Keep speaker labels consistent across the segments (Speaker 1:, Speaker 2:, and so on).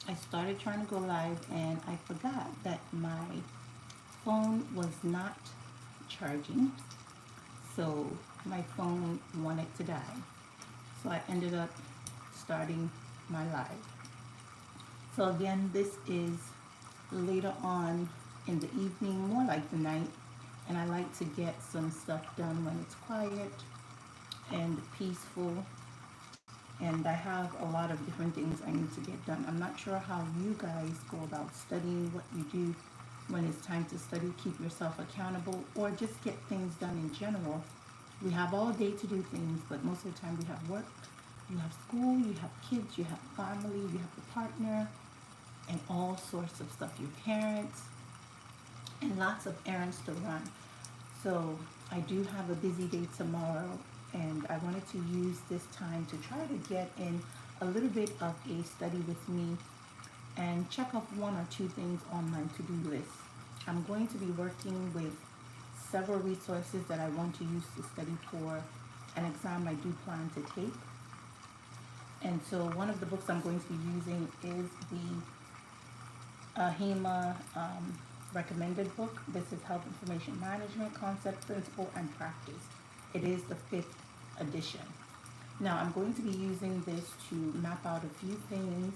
Speaker 1: I started trying to go live and I forgot that my phone was not charging. So my phone wanted to die. So I ended up starting my live. So again, this is later on in the evening, more like the night. And I like to get some stuff done when it's quiet and peaceful. And I have a lot of different things I need to get done. I'm not sure how you guys go about studying, what you do when it's time to study, keep yourself accountable, or just get things done in general. We have all day to do things, but most of the time we have work, you have school, you have kids, you have family, you have a partner, and all sorts of stuff, your parents, and lots of errands to run. So I do have a busy day tomorrow, and I wanted to use this time to try to get in a little bit of a study with me and check off one or two things on my to-do list. I'm going to be working with several resources that I want to use to study for an exam I do plan to take. And so one of the books I'm going to be using is the HEMA recommended book. This is Health Information Management, Concept, Principle, and Practice. It is the 5th edition. Now I'm going to be using this to map out a few things,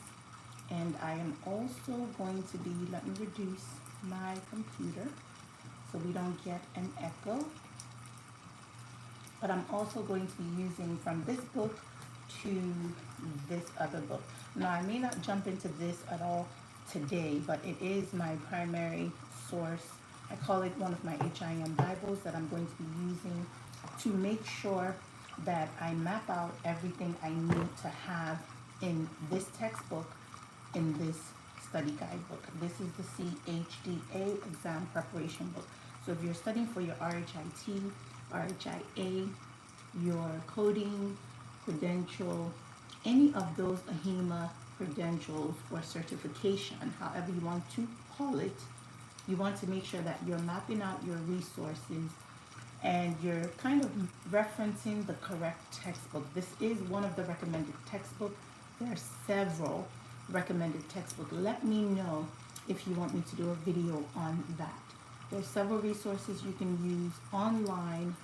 Speaker 1: and I am also going to be, let me reduce my computer so we don't get an echo, but I'm also going to be using from this book to this other book. Now I may not jump into this at all today, but it is my primary source. I call it one of my HIM Bibles that I'm going to be using to make sure that I map out everything I need to have in this textbook, in this study guidebook. This is the CHDA exam preparation book. So if you're studying for your RHIT, RHIA, your coding, credential, any of those AHEMA credentials or certification, however you want to call it, you want to make sure that you're mapping out your resources and you're kind of referencing the correct textbook. This is one of the recommended textbooks. There are several recommended textbooks. Let me know if you want me to do a video on that. There's several resources you can use online,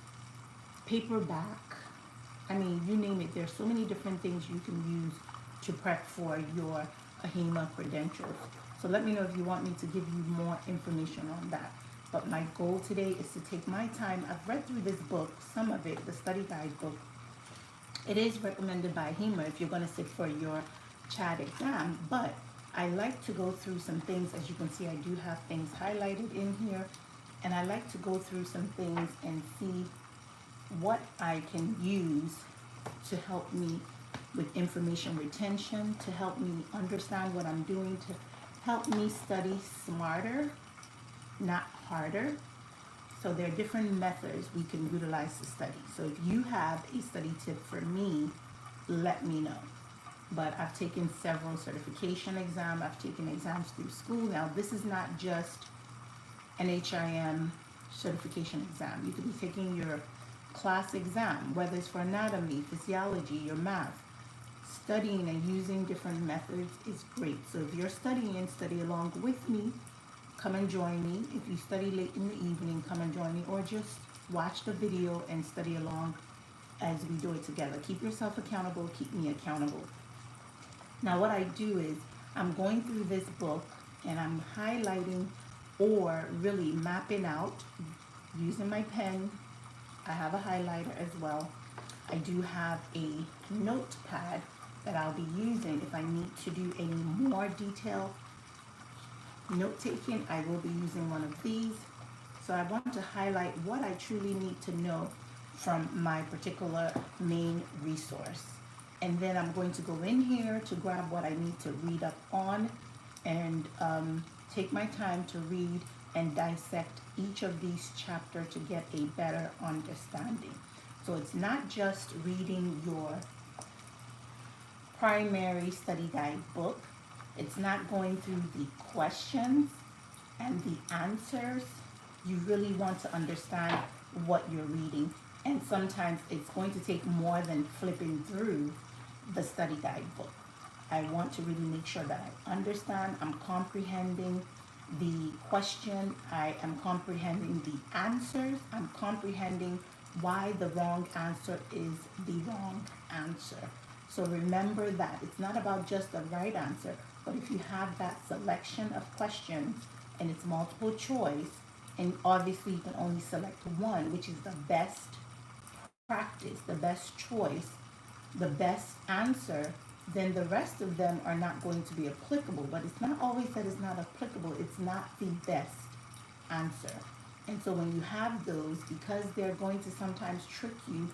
Speaker 1: paperback. I mean, you name it. There's so many different things you can use to prep for your AHEMA credentials. So let me know if you want me to give you more information on that. But my goal today is to take my time. I've read through this book, some of it, the study guide book. It is recommended by HEMA if you're going to sit for your CHAD exam, but I like to go through some things. As you can see, I do have things highlighted in here, and I like to go through some things and see what I can use to help me with information retention, to help me understand what I'm doing, to help me study smarter, not harder. So there are different methods we can utilize to study. So if you have a study tip for me, let me know. But I've taken several certification exams. I've taken exams through school. Now, this is not just an HIM certification exam. You could be taking your class exam, whether it's for anatomy, physiology, your math. Studying and using different methods is great. So if you're studying, study along with me. Come and join me. If you study late in the evening, come and join me, or just watch the video and study along as we do it together. Keep yourself accountable, keep me accountable. Now what I do is I'm going through this book and I'm highlighting or really mapping out using my pen. I have a highlighter as well. I do have a notepad that I'll be using if I need to do any more detailed note taking. I will be using one of these. So I want to highlight what I truly need to know from my particular main resource. And then I'm going to go in here to grab what I need to read up on and take my time to read and dissect each of these chapters to get a better understanding. So it's not just reading your primary study guide book. It's not going through the questions and the answers. You really want to understand what you're reading. And sometimes it's going to take more than flipping through the study guide book. I want to really make sure that I understand, I'm comprehending the question, I am comprehending the answers, I'm comprehending why the wrong answer is the wrong answer. So remember that it's not about just the right answer, but if you have that selection of questions and it's multiple choice, and obviously you can only select one, which is the best practice, the best choice, the best answer, then the rest of them are not going to be applicable. But it's not always that it's not applicable, it's not the best answer. And so when you have those, because they're going to sometimes trick you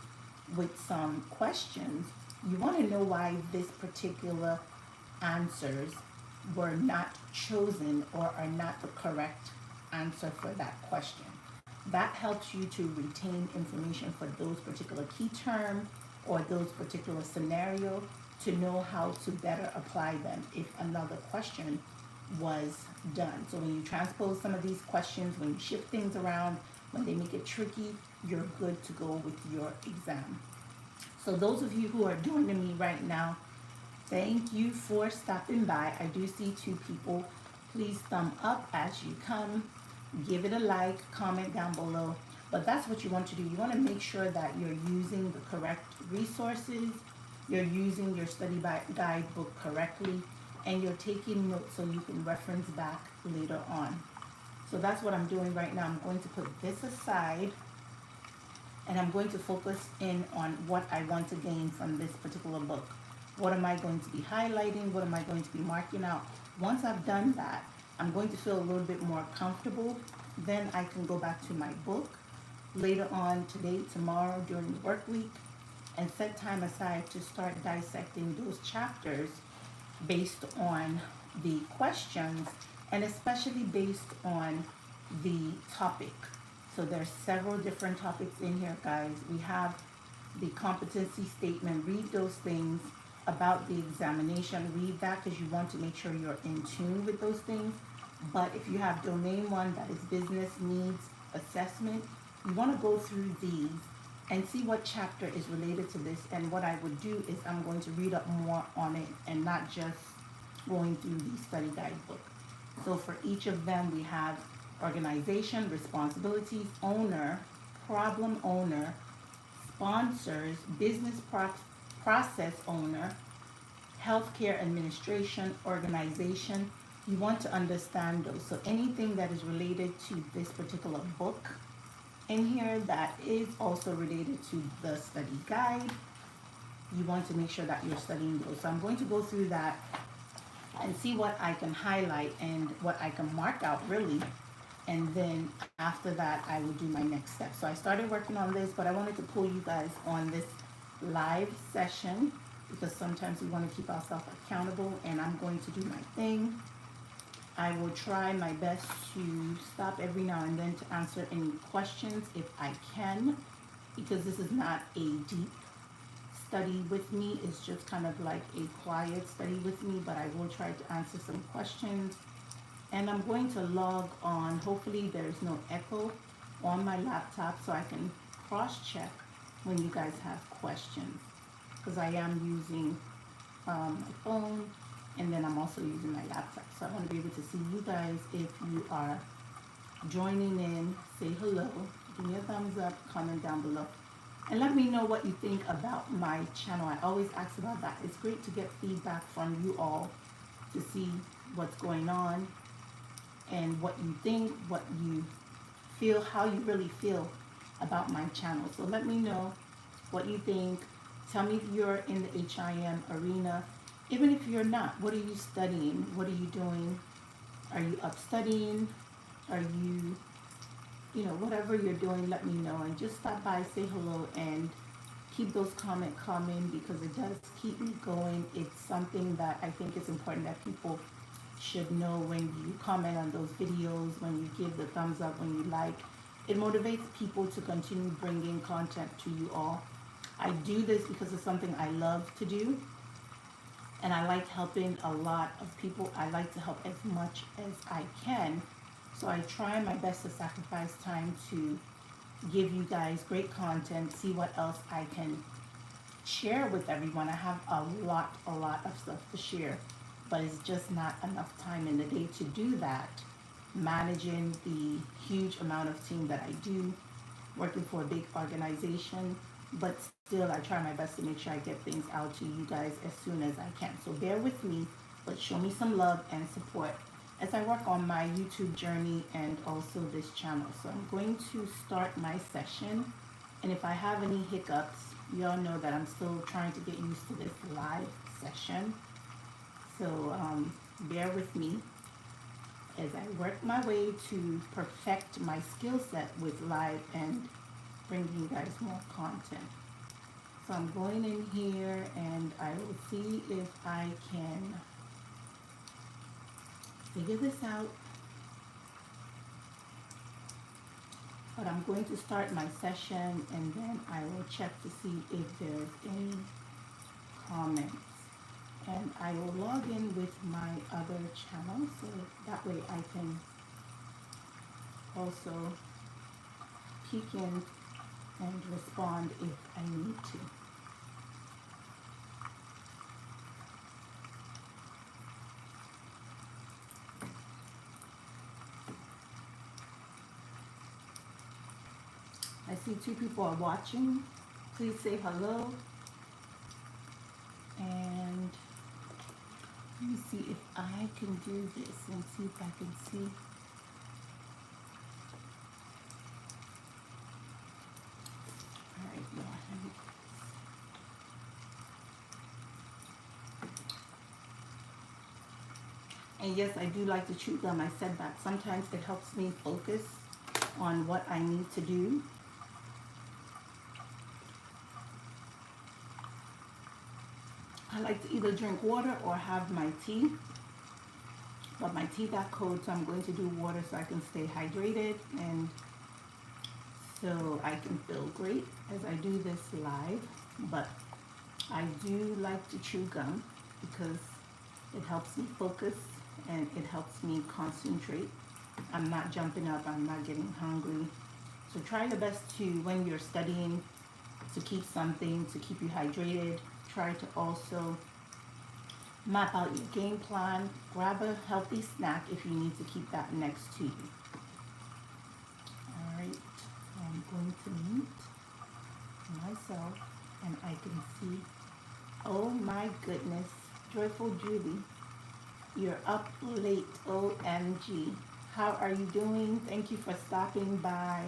Speaker 1: with some questions, you want to know why this particular answers were not chosen or are not the correct answer for that question. That helps you to retain information for those particular key terms or those particular scenario to know how to better apply them if another question was done. So when you transpose some of these questions, when you shift things around, when they make it tricky, you're good to go with your exam. So those of you who are joining me right now, thank you for stopping by. I do see 2 people. Please thumb up as you come. Give it a like, comment down below. But that's what you want to do. You want to make sure that you're using the correct resources, you're using your study guidebook correctly, and you're taking notes so you can reference back later on. So that's what I'm doing right now. I'm going to put this aside and I'm going to focus in on what I want to gain from this particular book. What am I going to be highlighting? What am I going to be marking out? Once I've done that, I'm going to feel a little bit more comfortable. Then I can go back to my book later on today, tomorrow, during the work week, and set time aside to start dissecting those chapters based on the questions and especially based on the topic. So there's several different topics in here, guys. We have the competency statement. Read those things about the examination. Read that because you want to make sure you're in tune with those things. But if you have domain 1, that is business needs assessment, you want to go through these and see what chapter is related to this. And what I would do is I'm going to read up more on it and not just going through the study guidebook. So for each of them, we have organization, responsibilities, owner, problem owner, sponsors, business process owner, healthcare administration, organization. You want to understand those. So anything that is related to this particular book in here that is also related to the study guide, you want to make sure that you're studying those. So I'm going to go through that and see what I can highlight and what I can mark out really. And then after that, I will do my next step. So I started working on this, but I wanted to pull you guys on this live session because sometimes we want to keep ourselves accountable, and I'm going to do my thing. I will try my best to stop every now and then to answer any questions if I can, because this is not a deep study with me. It's just kind of like a quiet study with me, but I will try to answer some questions. And I'm going to log on. Hopefully there's no echo on my laptop so I can cross-check when you guys have questions, because I am using my phone, and then I'm also using my laptop. So I want to be able to see you guys if you are joining in. Say hello, give me a thumbs up, comment down below, and let me know what you think about my channel. I always ask about that. It's great to get feedback from you all to see what's going on and what you think, what you feel, how you really feel about my channel. So let me know what you think. Tell me if you're in the HIM arena. Even if you're not, what are you studying? What are you doing? Are you up studying? Are you, whatever you're doing, let me know. And just stop by, say hello, and keep those comments coming because it does keep me going. It's something that I think is important that people should know. When you comment on those videos, when you give the thumbs up, when you like, it motivates people to continue bringing content to you all. I do this because it's something I love to do, and I like helping a lot of people. I like to help as much as I can, so I try my best to sacrifice time to give you guys great content, see what else I can share with everyone. I have a lot of stuff to share, but it's just not enough time in the day to do that. Managing the huge amount of team that I do, working for a big organization, but still I try my best to make sure I get things out to you guys as soon as I can. So bear with me, but show me some love and support as I work on my YouTube journey and also this channel. So I'm going to start my session, and if I have any hiccups, you all know that I'm still trying to get used to this live session. So bear with me as I work my way to perfect my skill set with live and bringing you guys more content. So I'm going in here and I will see if I can figure this out. But I'm going to start my session and then I will check to see if there's any comments. And I will log in with my other channel so that way I can also peek in and respond if I need to. I see 2 people are watching. Please say hello. And let me see if I can do this and see if I can see. All right, y'all. And yes, I do like to chew gum. I said that. Sometimes it helps me focus on what I need to do. I like to either drink water or have my tea. But my tea got cold, so I'm going to do water so I can stay hydrated and so I can feel great as I do this live. But I do like to chew gum because it helps me focus and it helps me concentrate. I'm not jumping up, I'm not getting hungry. So try your best to, when you're studying, to keep something, to keep you hydrated. Try to also map out your game plan. Grab a healthy snack if you need to keep that next to you. All right, I'm going to mute myself and I can see, oh my goodness, Joyful Julie, you're up late, OMG. How are you doing? Thank you for stopping by.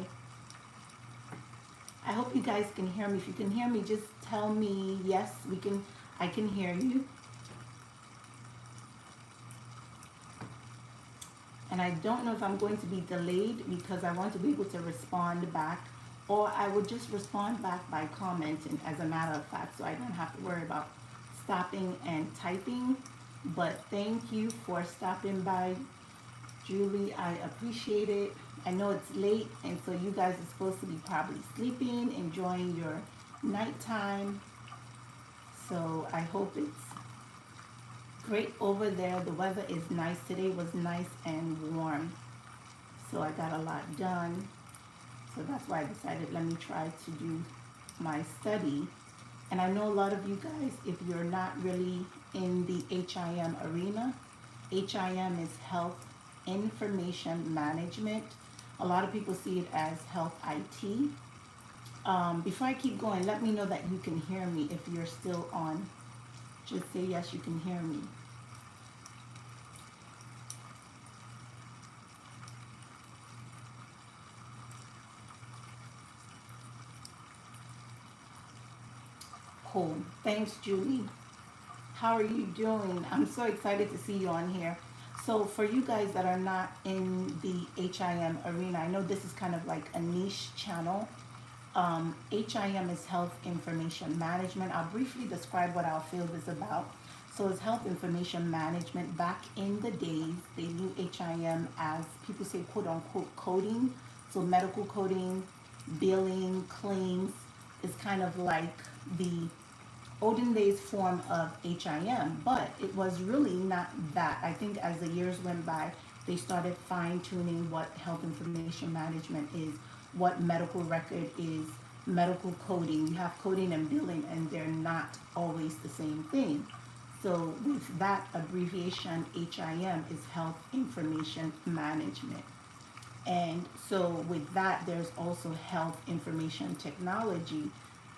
Speaker 1: I hope you guys can hear me. If you can hear me, just tell me yes, I can hear you. And I don't know if I'm going to be delayed because I want to be able to respond back, or I would just respond back by commenting as a matter of fact, so I don't have to worry about stopping and typing. But thank you for stopping by, Julie. I appreciate it. I know it's late, and so you guys are supposed to be probably sleeping, enjoying your nighttime. So I hope it's great over there. The weather is nice. Today was nice and warm. So I got a lot done. So that's why I decided let me try to do my study. And I know a lot of you guys, if you're not really in the HIM arena, HIM is Health Information Management. A lot of people see it as Health IT. Before I keep going, let me know that you can hear me if you're still on. Just say yes, you can hear me. Cool. Thanks, Julie. How are you doing? I'm so excited to see you on here. So for you guys that are not in the HIM arena, I know this is kind of like a niche channel. HIM is Health Information Management. I'll briefly describe what our field is about. So it's Health Information Management. Back in the days, they knew HIM as, people say quote unquote coding. So medical coding, billing, claims is kind of like the olden days form of HIM, but it was really not that. I think as the years went by, they started fine tuning what health information management is, what medical record is, medical coding. You have coding and billing, and they're not always the same thing. So with that abbreviation, HIM is Health Information Management. And so with that, there's also Health Information Technology.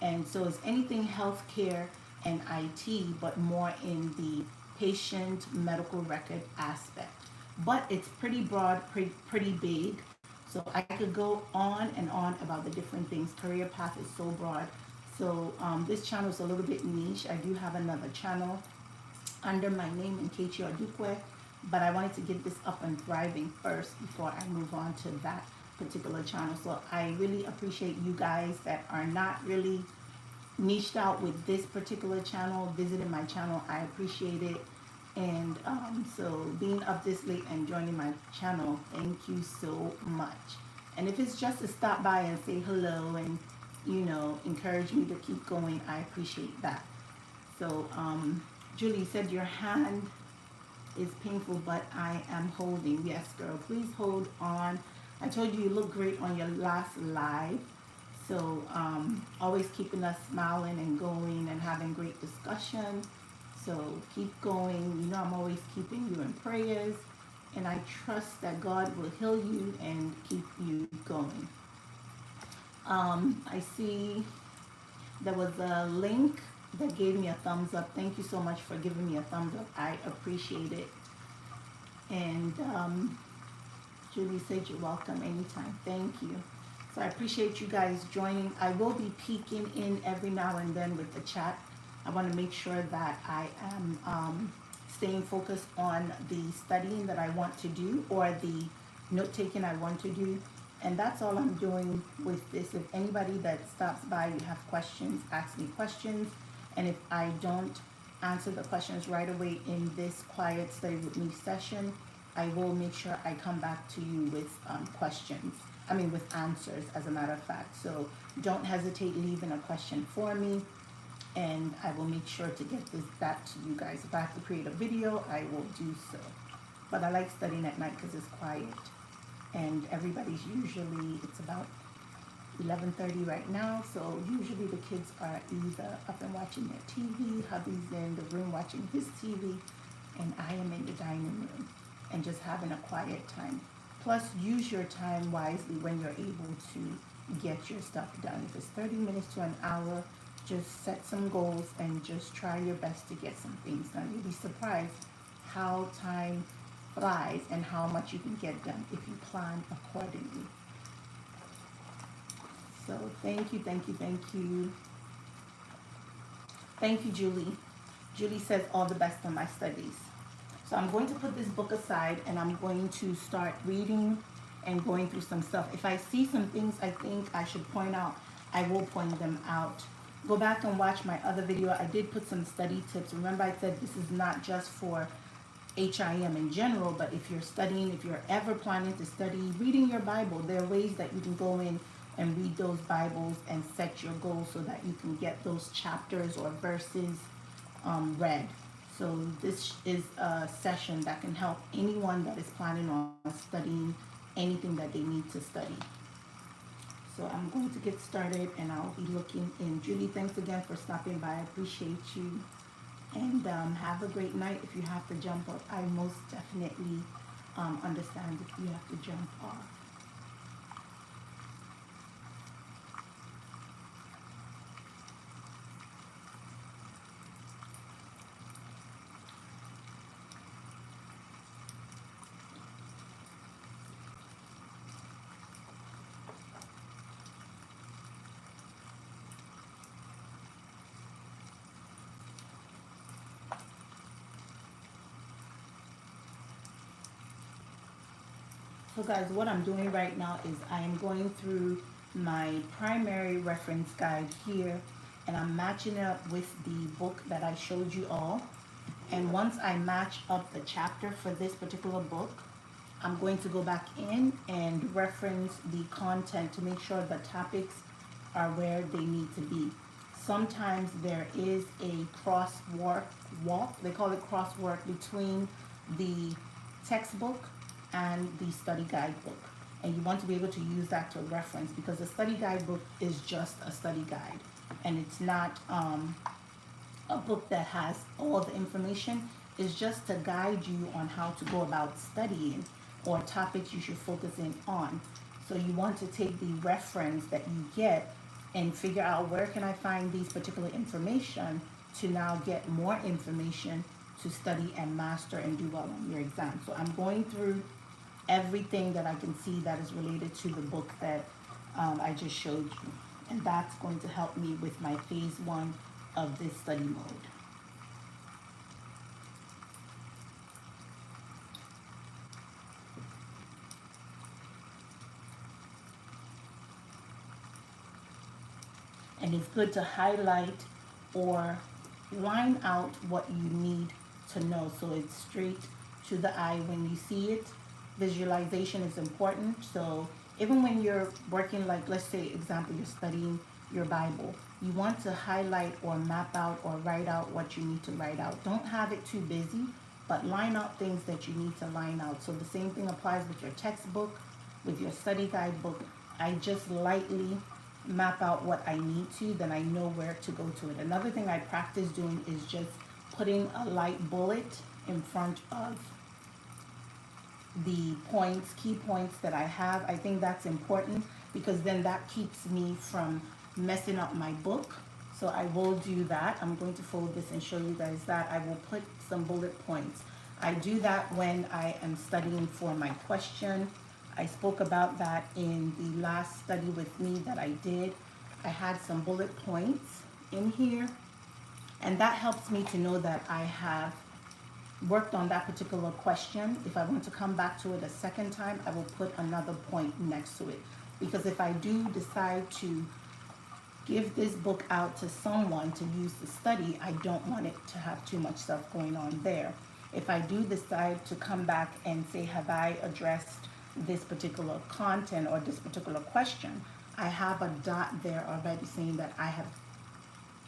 Speaker 1: And so it's anything healthcare and IT, but more in the patient medical record aspect. But it's pretty broad, pretty big. So I could go on and on about the different things. Career path is so broad. So this channel is a little bit niche. I do have another channel under my name, Nkechi Odukwe, but I wanted to get this up and thriving first before I move on to that particular channel. So I really appreciate you guys that are not really niched out with this particular channel, visiting my channel. I appreciate it. And so being up this late and joining my channel, thank you so much. And if it's just to stop by and say hello and, you know, encourage me to keep going, I appreciate that. So Julie said your hand is painful, but I am holding. Yes, girl, please hold on. I told you you look great on your last live. So always keeping us smiling and going and having great discussion. So keep going. You know I'm always keeping you in prayers. And I trust that God will heal you and keep you going. I see there was a link that gave me a thumbs up. Thank you so much for giving me a thumbs up. I appreciate it. And Julie said you're welcome anytime. Thank you. So I appreciate you guys joining. I will be peeking in every now and then with the chat. I want to make sure that I am staying focused on the studying that I want to do or the note-taking I want to do. And that's all I'm doing with this. If anybody that stops by, you have questions, ask me questions. And if I don't answer the questions right away in this quiet study with me session, I will make sure I come back to you with questions. I mean, with answers, as a matter of fact. So don't hesitate leaving a question for me, and I will make sure to get this back to you guys. If I have to create a video, I will do so. But I like studying at night because it's quiet. And everybody's usually, it's about 11:30 right now, so usually the kids are either up and watching their TV, hubby's in the room watching his TV, and I am in the dining room and just having a quiet time. Plus, use your time wisely when you're able to get your stuff done. If it's 30 minutes to an hour, just set some goals and just try your best to get some things done. You'll be surprised how time flies and how much you can get done if you plan accordingly. So thank you, thank you, thank you. Thank you, Julie. Julie says all the best on my studies. So I'm going to put this book aside and I'm going to start reading and going through some stuff. If I see some things I think I should point out, I will point them out. Go back and watch my other video. I did put some study tips. Remember I said this is not just for HIM in general, but if you're studying, if you're ever planning to study, reading your Bible, there are ways that you can go in and read those Bibles and set your goals so that you can get those chapters or verses read. So this is a session that can help anyone that is planning on studying anything that they need to study. So I'm going to get started and I'll be looking in. Julie, thanks again for stopping by. I appreciate you. And have a great night. If you have to jump up, I most definitely understand if you have to jump off. So guys, what I'm doing right now is I am going through my primary reference guide here and I'm matching it up with the book that I showed you all. And once I match up the chapter for this particular book, I'm going to go back in and reference the content to make sure the topics are where they need to be. Sometimes there is a crosswalk, they call it crosswalk, between the textbook and the study guidebook. and you want to be able to use that to reference, because a study guidebook is just a study guide, and it's not a book that has all the information. Is just to guide you on how to go about studying or topics you should focus in on. So you want to take the reference that you get and figure out where can I find these particular information to now get more information to study and master and do well on your exam. So I'm going through everything that I can see that is related to the book that I just showed you. And that's going to help me with my phase 1 of this study mode. And it's good to highlight or line out what you need to know so it's straight to the eye when you see it. Visualization is important. So even when you're working, like let's say example, you're studying your Bible, you want to highlight or map out or write out what you need to write out. Don't have it too busy, but line out things that you need to line out. So the same thing applies with your textbook, with your study guidebook. I just lightly map out what I need to, then I know where to go to it. Another thing I practice doing is just putting a light bullet in front of the points, key points that I have. I think that's important because then that keeps me from messing up my book. So I will do that. I'm going to fold this and show you guys that. I will put some bullet points. I do that when I am studying for my question. I spoke about that in the last study with me that I did. I had some bullet points in here, and that helps me to know that I have worked on that particular question. If I want to come back to it a second time, I will put another point next to it. Because if I do decide to give this book out to someone to use to study, I don't want it to have too much stuff going on there. If I do decide to come back and say, have I addressed this particular content or this particular question, I have a dot there already saying that I have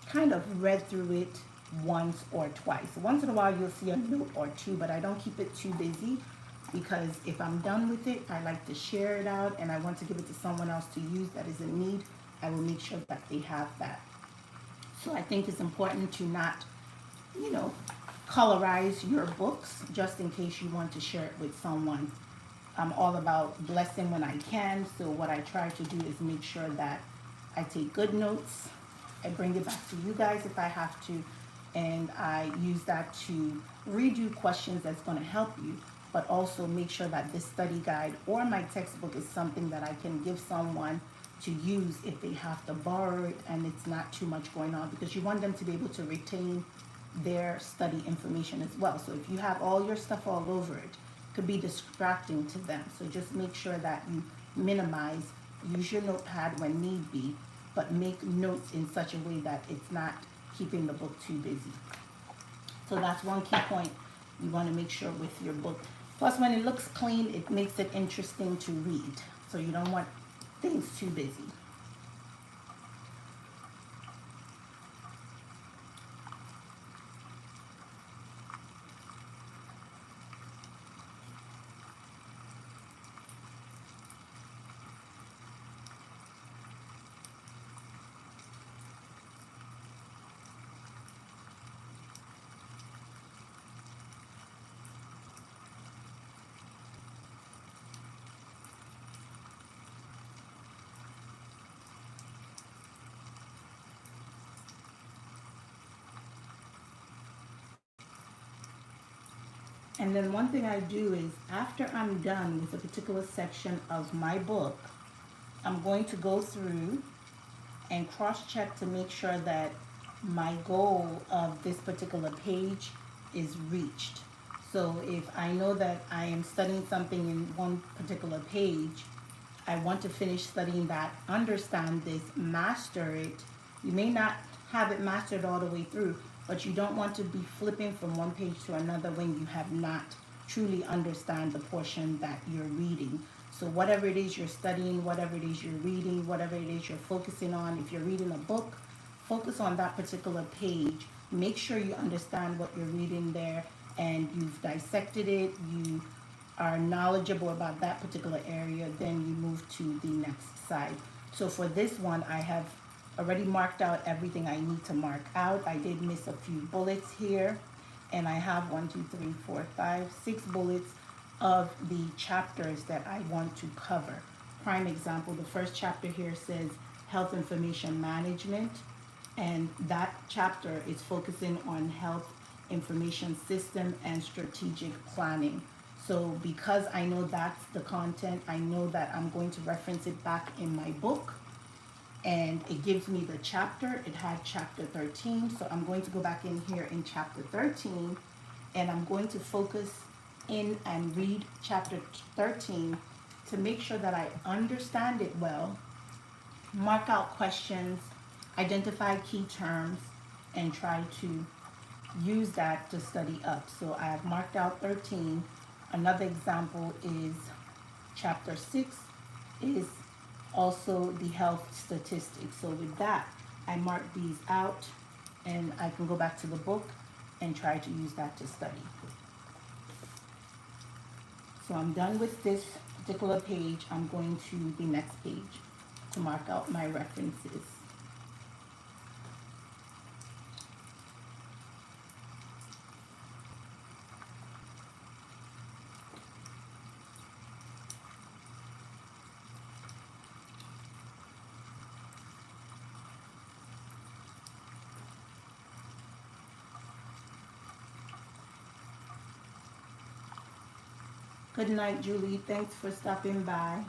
Speaker 1: kind of read through it once or twice. Once in a while you'll see a note or two, but I don't keep it too busy, because if I'm done with it, I like to share it out and I want to give it to someone else to use that is in need. I will make sure that they have that. So I think it's important to not, colorize your books just in case you want to share it with someone. I'm all about blessing when I can, so what I try to do is make sure that I take good notes. I bring it back to you guys if I have to, and I use that to redo questions that's going to help you, but also make sure that this study guide or my textbook is something that I can give someone to use if they have to borrow it and it's not too much going on, because you want them to be able to retain their study information as well. So if you have all your stuff all over it, could be distracting to them. So just make sure that you minimize, use your notepad when need be, but make notes in such a way that it's not keeping the book too busy. So that's one key point you want to make sure with your book. Plus, when it looks clean, it makes it interesting to read. So you don't want things too busy. And then one thing I do is after I'm done with a particular section of my book, I'm going to go through and cross-check to make sure that my goal of this particular page is reached. So if I know that I am studying something in one particular page, I want to finish studying that, understand this, master it. You may not have it mastered all the way through, but you don't want to be flipping from one page to another when you have not truly understand the portion that you're reading. So whatever it is you're studying, whatever it is you're reading, whatever it is you're focusing on, if you're reading a book, focus on that particular page. Make sure you understand what you're reading there and you've dissected it, you are knowledgeable about that particular area, then you move to the next side. So for this one, I have already marked out everything I need to mark out. I did miss a few bullets here, and I have 6 bullets of the chapters that I want to cover. Prime example, the first chapter here says health information management, and that chapter is focusing on health information system and strategic planning. So because I know that's the content, I know that I'm going to reference it back in my book, and it gives me the chapter. It had chapter 13, so I'm going to go back in here in chapter 13, and I'm going to focus in and read chapter 13 to make sure that I understand it well, mark out questions, identify key terms, and try to use that to study up. So I have marked out 13. Another example is chapter 6 is also the health statistics. So with that, I mark these out, and I can go back to the book and try to use that to study. So I'm done with this particular page. I'm going to the next page to mark out my references. Good night, Julie. Thanks for stopping by.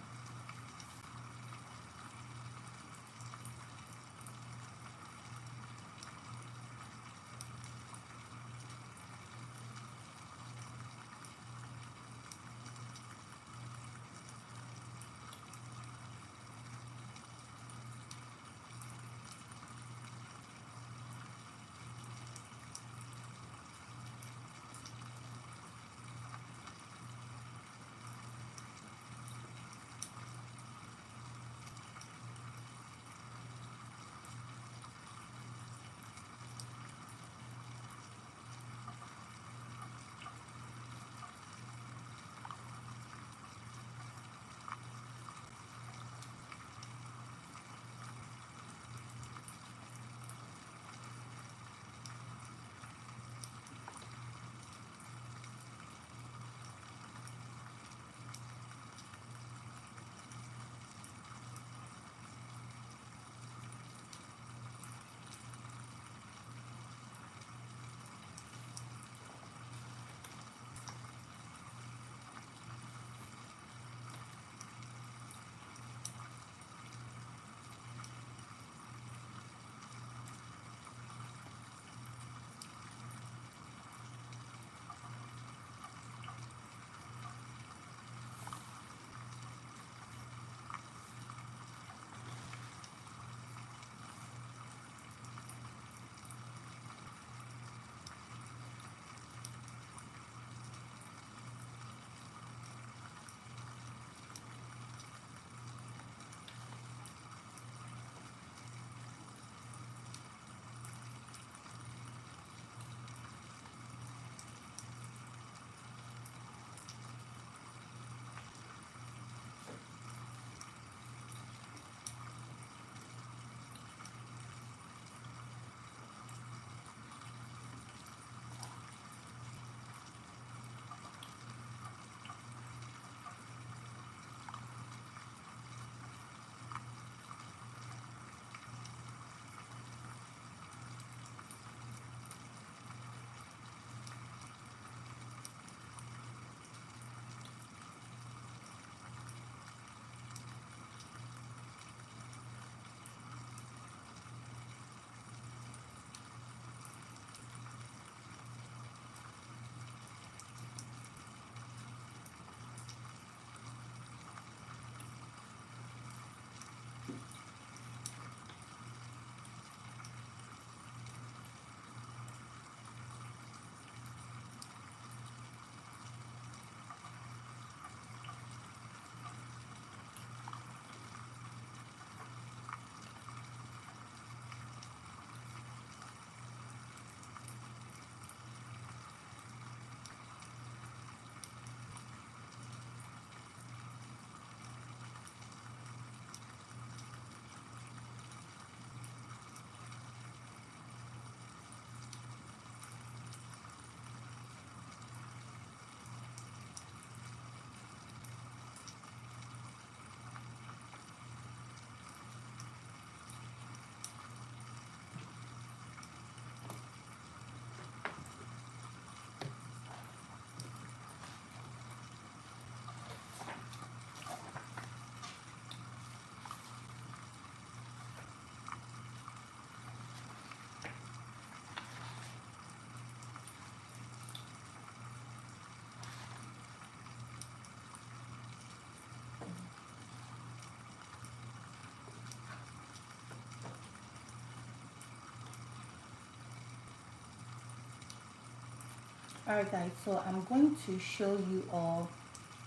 Speaker 1: Alright guys, so I'm going to show you all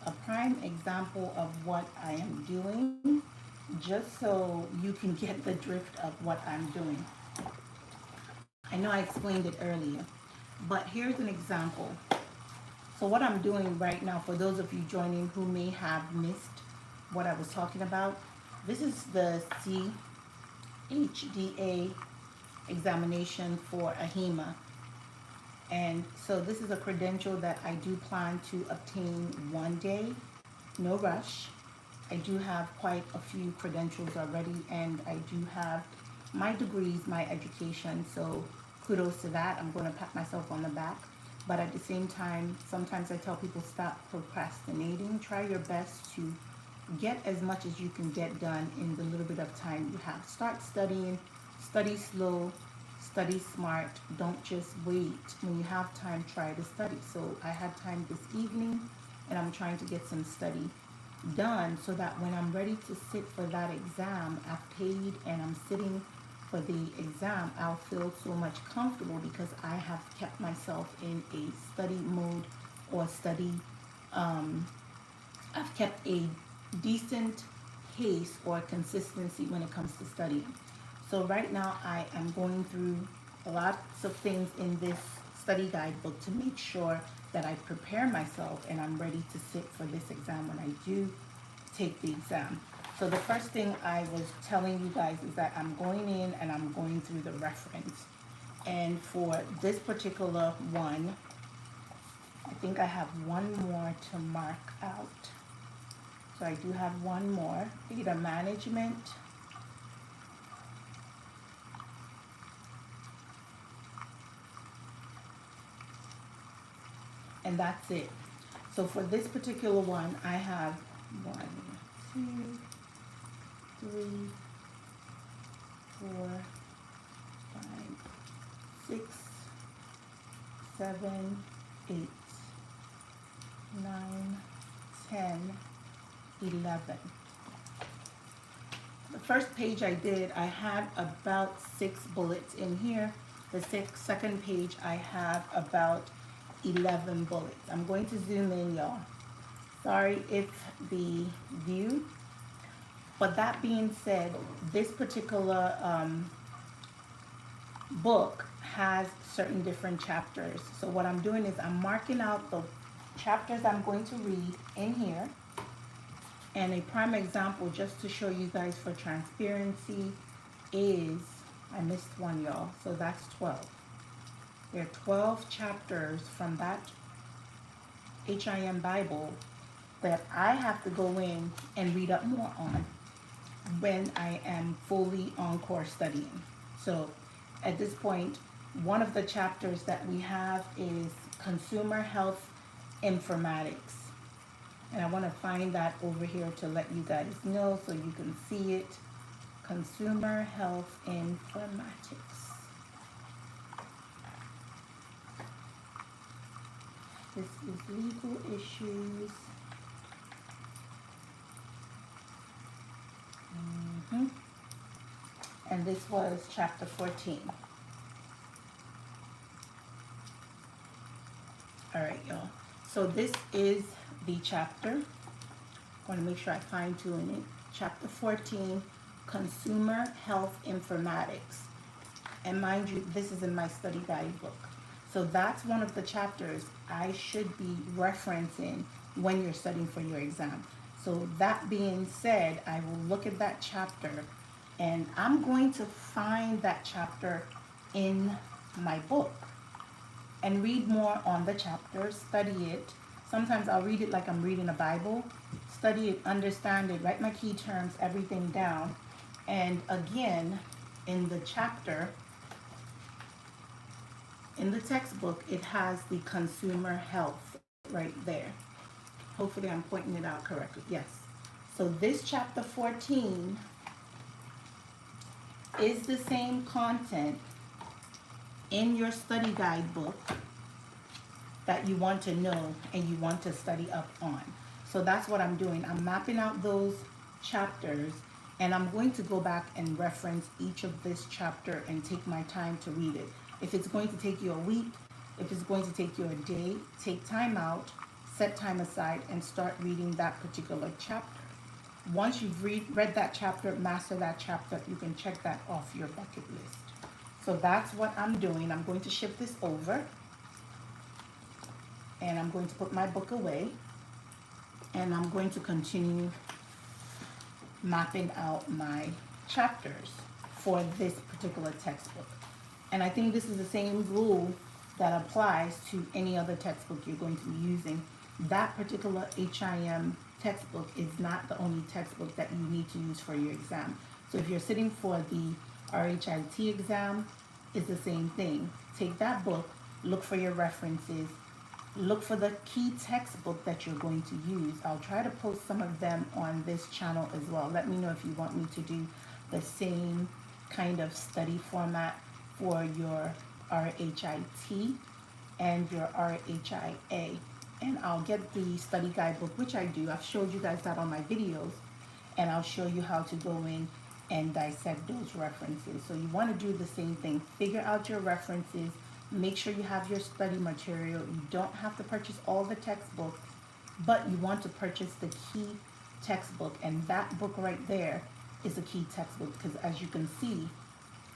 Speaker 1: a prime example of what I am doing, just so you can get the drift of what I'm doing. I know I explained it earlier, but here's an example. So what I'm doing right now, for those of you joining who may have missed what I was talking about, this is the CHDA examination for AHEMA. And so this is a credential that I do plan to obtain one day. No rush. I do have quite a few credentials already, and I do have my degrees, my education, so kudos to that. I'm going to pat myself on the back. But at the same time, sometimes I tell people, stop procrastinating. Try your best to get as much as you can get done in the little bit of time you have. Start studying, study slow, study smart. Don't just wait. When you have time, try to study. So I had time this evening, and I'm trying to get some study done so that when I'm ready to sit for that exam, I've paid and I'm sitting for the exam, I'll feel so much comfortable because I have kept myself in a study mode or study. I've kept a decent pace or consistency when it comes to studying. So right now I am going through lots of things in this study guidebook to make sure that I prepare myself and I'm ready to sit for this exam when I do take the exam. So the first thing I was telling you guys is that I'm going in and I'm going through the reference. And for this particular one, I think I have one more to mark out. So I do have one more. Data management. And that's it. So for this particular one, I have 1, 2, 3, 4, 5, 6, 7, 8, 9, 10, 11. The first page I did, I had about 6 bullets in here. The second page, I have about 11 bullets. I'm going to zoom in, y'all. Sorry if the view, but that being said, this particular book has certain different chapters. So what I'm doing is I'm marking out the chapters I'm going to read in here. And a prime example, just to show you guys for transparency, is, I missed one, y'all, so that's 12. There are 12 chapters from that HIM Bible that I have to go in and read up more on when I am fully on course studying. So at this point, one of the chapters that we have is Consumer Health Informatics. And I want to find that over here to let you guys know so you can see it. Consumer Health Informatics. This is legal issues. And this was chapter 14. All right, y'all. So this is the chapter. I want to make sure I fine tune it. Chapter 14, Consumer Health Informatics. And mind you, this is in my study guidebook. So that's one of the chapters I should be referencing when you're studying for your exam. So that being said, I will look at that chapter and I'm going to find that chapter in my book and read more on the chapter, study it. Sometimes I'll read it like I'm reading a Bible, study it, understand it, write my key terms, everything down. And again, in the chapter, in the textbook, it has the consumer health right there. Hopefully I'm pointing it out correctly. Yes. So this chapter 14 is the same content in your study guidebook that you want to know and you want to study up on. So that's what I'm doing. I'm mapping out those chapters and I'm going to go back and reference each of this chapter and take my time to read it. If it's going to take you a week, If it's going to take you a day, take time out, set time aside, and start reading that particular chapter. Once you've read that chapter, master that chapter, you can check that off your bucket list. So that's what I'm doing. I'm going to ship this over, and I'm going to put my book away, and I'm going to continue mapping out my chapters for this particular textbook. And I think this is the same rule that applies to any other textbook you're going to be using. That particular HIM textbook is not the only textbook that you need to use for your exam. So if you're sitting for the RHIT exam, it's the same thing. Take that book, look for your references, look for the key textbook that you're going to use. I'll try to post some of them on this channel as well. Let me know if you want me to do the same kind of study format for your RHIT and your RHIA. And I'll get the study guidebook, which I do. I've showed you guys that on my videos, and I'll show you how to go in and dissect those references. So you want to do the same thing. Figure out your references. Make sure you have your study material. You don't have to purchase all the textbooks, but you want to purchase the key textbook. And that book right there is a key textbook, because as you can see,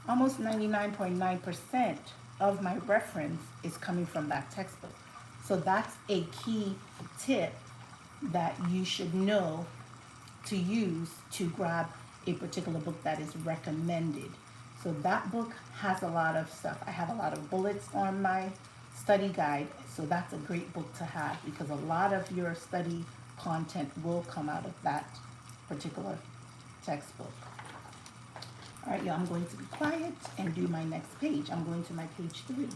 Speaker 1: almost 99.9% of my reference is coming from that textbook. So that's a key tip that you should know to use to grab a particular book that is recommended. So that book has a lot of stuff. I have a lot of bullets on my study guide, so that's a great book to have, because a lot of your study content will come out of that particular textbook. All right, y'all, I'm going to be quiet and do my next page. I'm going to my page 3.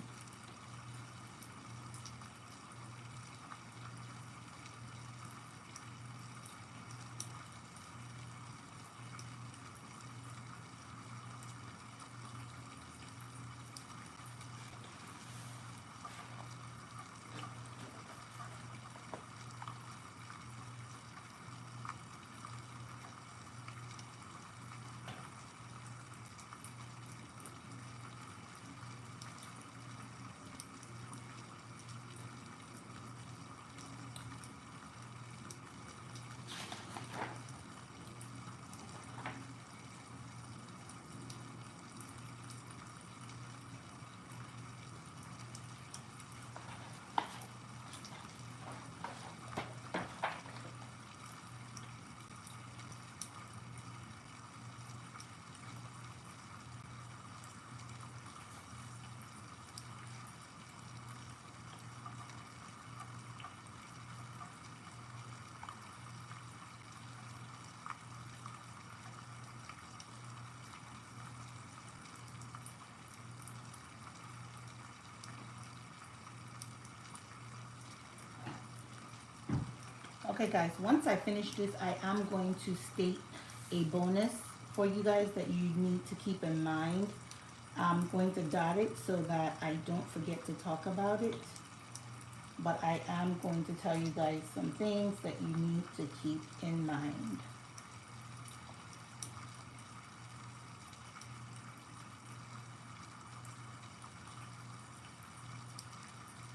Speaker 1: Okay guys, once I finish this, I am going to state a bonus for you guys that you need to keep in mind. I'm going to dot it so that I don't forget to talk about it. But I am going to tell you guys some things that you need to keep in mind.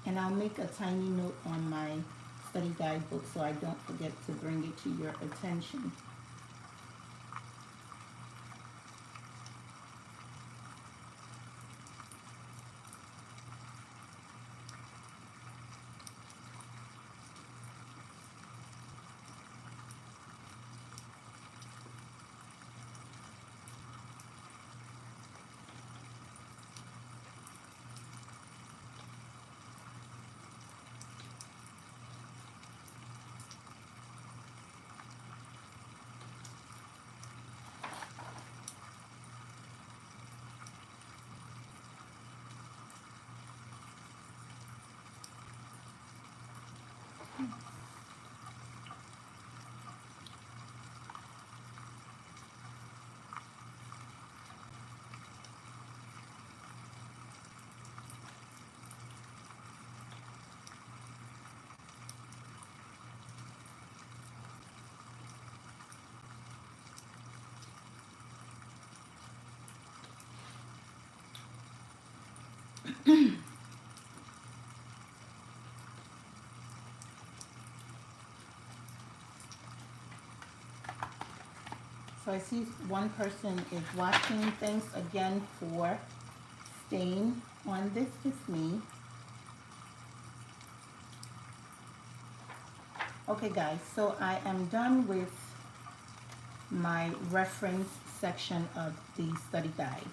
Speaker 1: And I'll make a tiny note on my study guidebook so I don't forget to bring it to your attention. So I see one person is watching. Thanks again for staying on this with me. Okay guys, so I am done with my reference section of the study guide.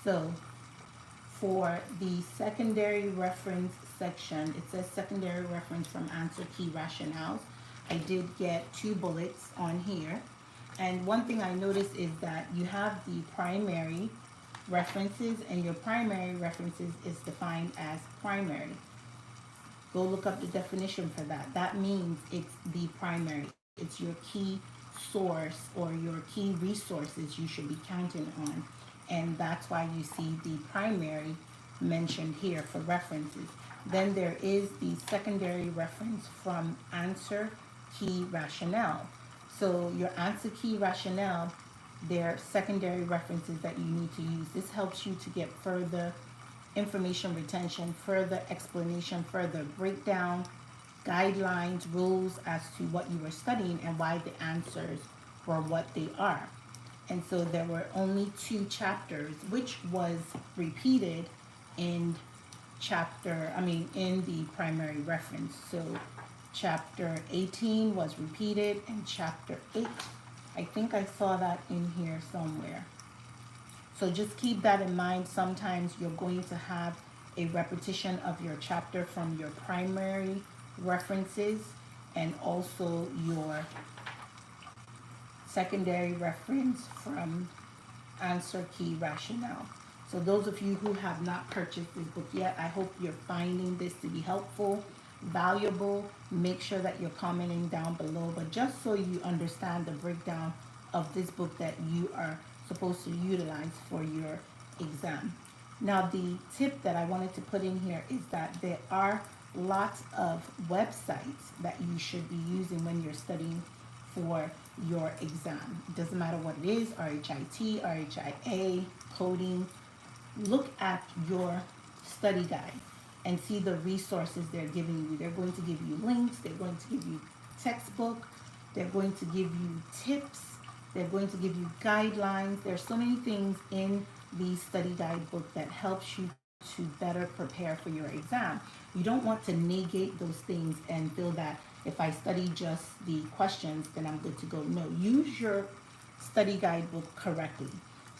Speaker 1: So for the secondary reference section, it says secondary reference from answer key rationales. I did get 2 bullets on here. And one thing I noticed is that you have the primary references, and your primary references is defined as primary. Go look up the definition for that. That means it's the primary. It's your key source or your key resources you should be counting on. And that's why you see the primary mentioned here for references. Then there is the secondary reference from answer key rationale. So your answer key rationale, they're secondary references that you need to use. This helps you to get further information retention, further explanation, further breakdown, guidelines, rules as to what you were studying and why the answers were what they are. And so there were only 2 chapters, which was repeated in in the primary reference. So chapter 18 was repeated, and chapter 8, I think I saw that in here somewhere. So just keep that in mind. Sometimes you're going to have a repetition of your chapter from your primary references and also your secondary reference from answer key rationale. So those of you who have not purchased this book yet, I hope you're finding this to be helpful, valuable. Make sure that you're commenting down below, but just so you understand the breakdown of this book that you are supposed to utilize for your exam. Now, the tip that I wanted to put in here is that there are lots of websites that you should be using when you're studying for your exam. It doesn't matter what it is, RHIT, RHIA, coding. Look at your study guide and see the resources they're giving you. They're going to give you links, they're going to give you textbook, they're going to give you tips, they're going to give you guidelines. There's so many things in the study guide book that helps you to better prepare for your exam. You don't want to negate those things and feel that if I study just the questions, then I'm good to go. No, use your study guide book correctly.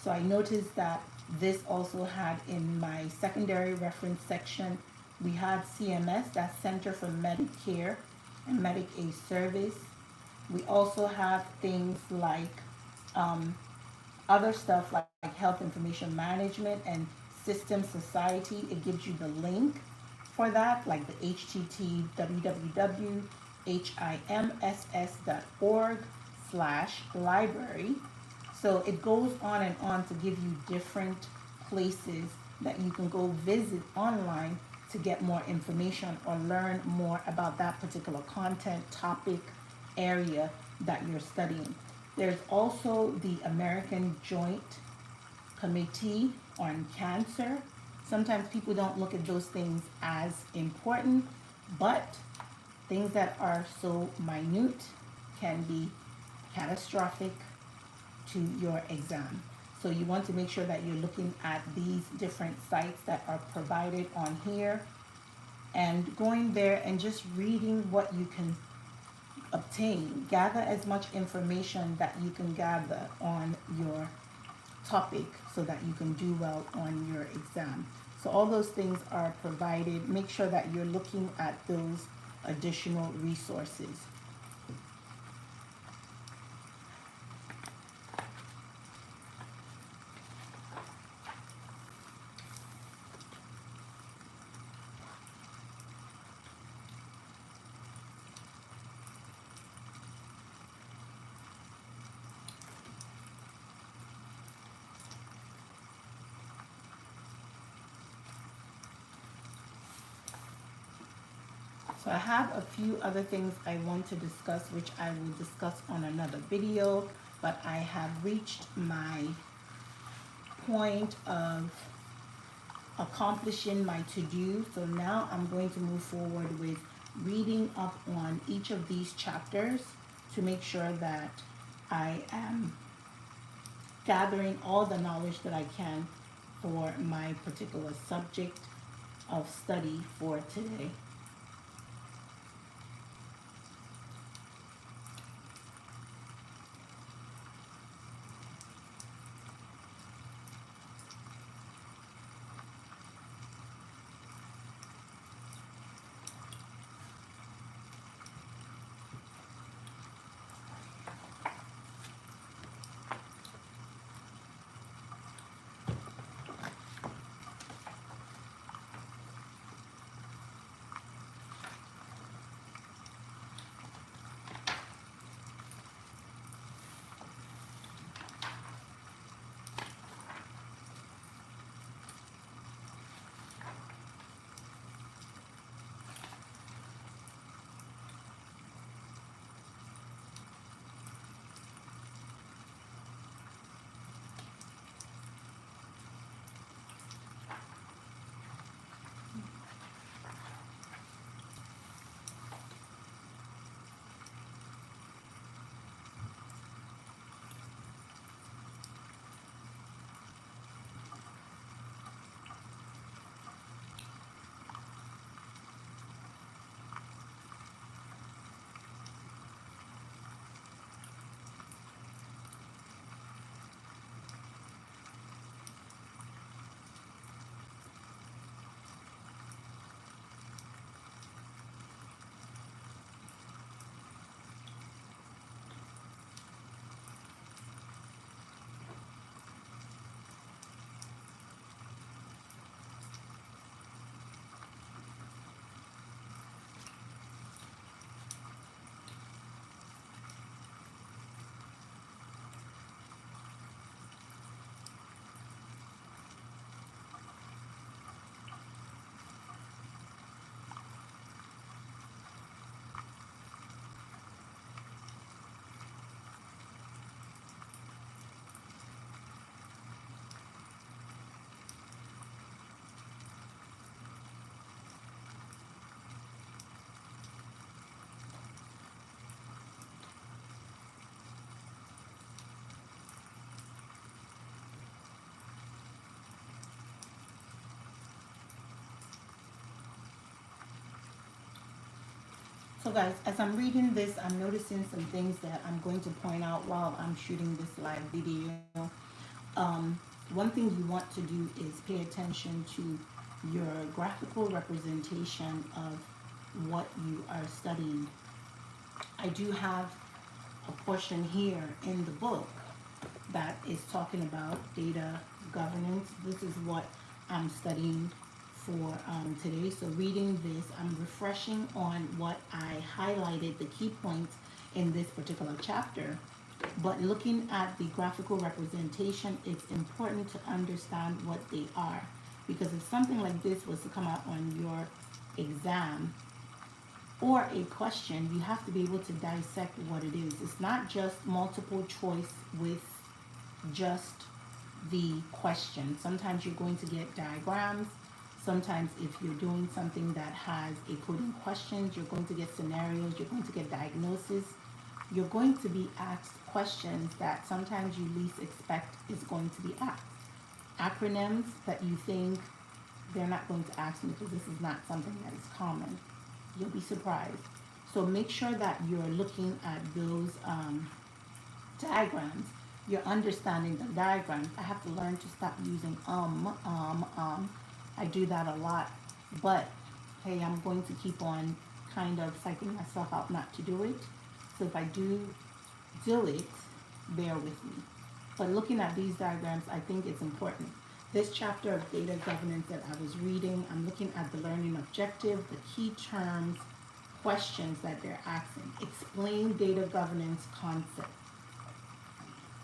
Speaker 1: So I noticed that this also had in my secondary reference section, we have CMS, that's Center for Medicare and Medicaid Service. We also have things like other stuff like Health Information Management and System Society. It gives you the link for that, like the HTTP www.himss.org/library. So it goes on and on to give you different places that you can go visit online to get more information or learn more about that particular content, topic, area that you're studying. There's also the American Joint Committee on Cancer. Sometimes people don't look at those things as important, but things that are so minute can be catastrophic to your exam. So you want to make sure that you're looking at these different sites that are provided on here and going there and just reading what you can obtain. Gather as much information that you can gather on your topic so that you can do well on your exam. So all those things are provided. Make sure that you're looking at those additional resources. So I have a few other things I want to discuss, which I will discuss on another video, but I have reached my point of accomplishing my to-do. So now I'm going to move forward with reading up on each of these chapters to make sure that I am gathering all the knowledge that I can for my particular subject of study for today. So guys, as I'm reading this, I'm noticing some things that I'm going to point out while I'm shooting this live video. One thing you want to do is pay attention to your graphical representation of what you are studying. I do have a portion here in the book that is talking about data governance. This is what I'm studying for today. So reading this, I'm refreshing on what I highlighted, the key points in this particular chapter. But looking at the graphical representation, it's important to understand what they are. Because if something like this was to come out on your exam or a question, you have to be able to dissect what it is. It's not just multiple choice with just the question. Sometimes you're going to get diagrams. Sometimes if you're doing something that has a coding questions, you're going to get scenarios, you're going to get diagnosis. You're going to be asked questions that sometimes you least expect is going to be asked. Acronyms that you think they're not going to ask me because this is not something that is common. You'll be surprised. So make sure that you're looking at those diagrams. You're understanding the diagrams. I have to learn to stop using I do that a lot. But hey, I'm going to keep on kind of psyching myself out not to do it. So if I do it, bear with me. But looking at these diagrams, I think it's important. This chapter of data governance that I was reading, I'm looking at the learning objective, the key terms, questions that they're asking. Explain data governance concept.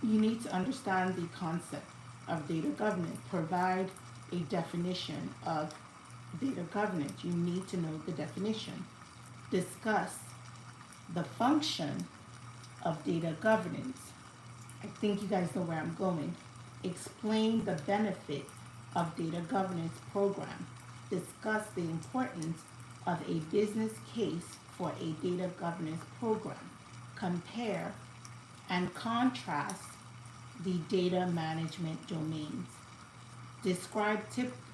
Speaker 1: You need to understand the concept of data governance. Provide a definition of data governance. You need to know the definition. Discuss the function of data governance. I think you guys know where I'm going. Explain the benefit of data governance program. Discuss the importance of a business case for a data governance program. Compare and contrast the data management domains. Describe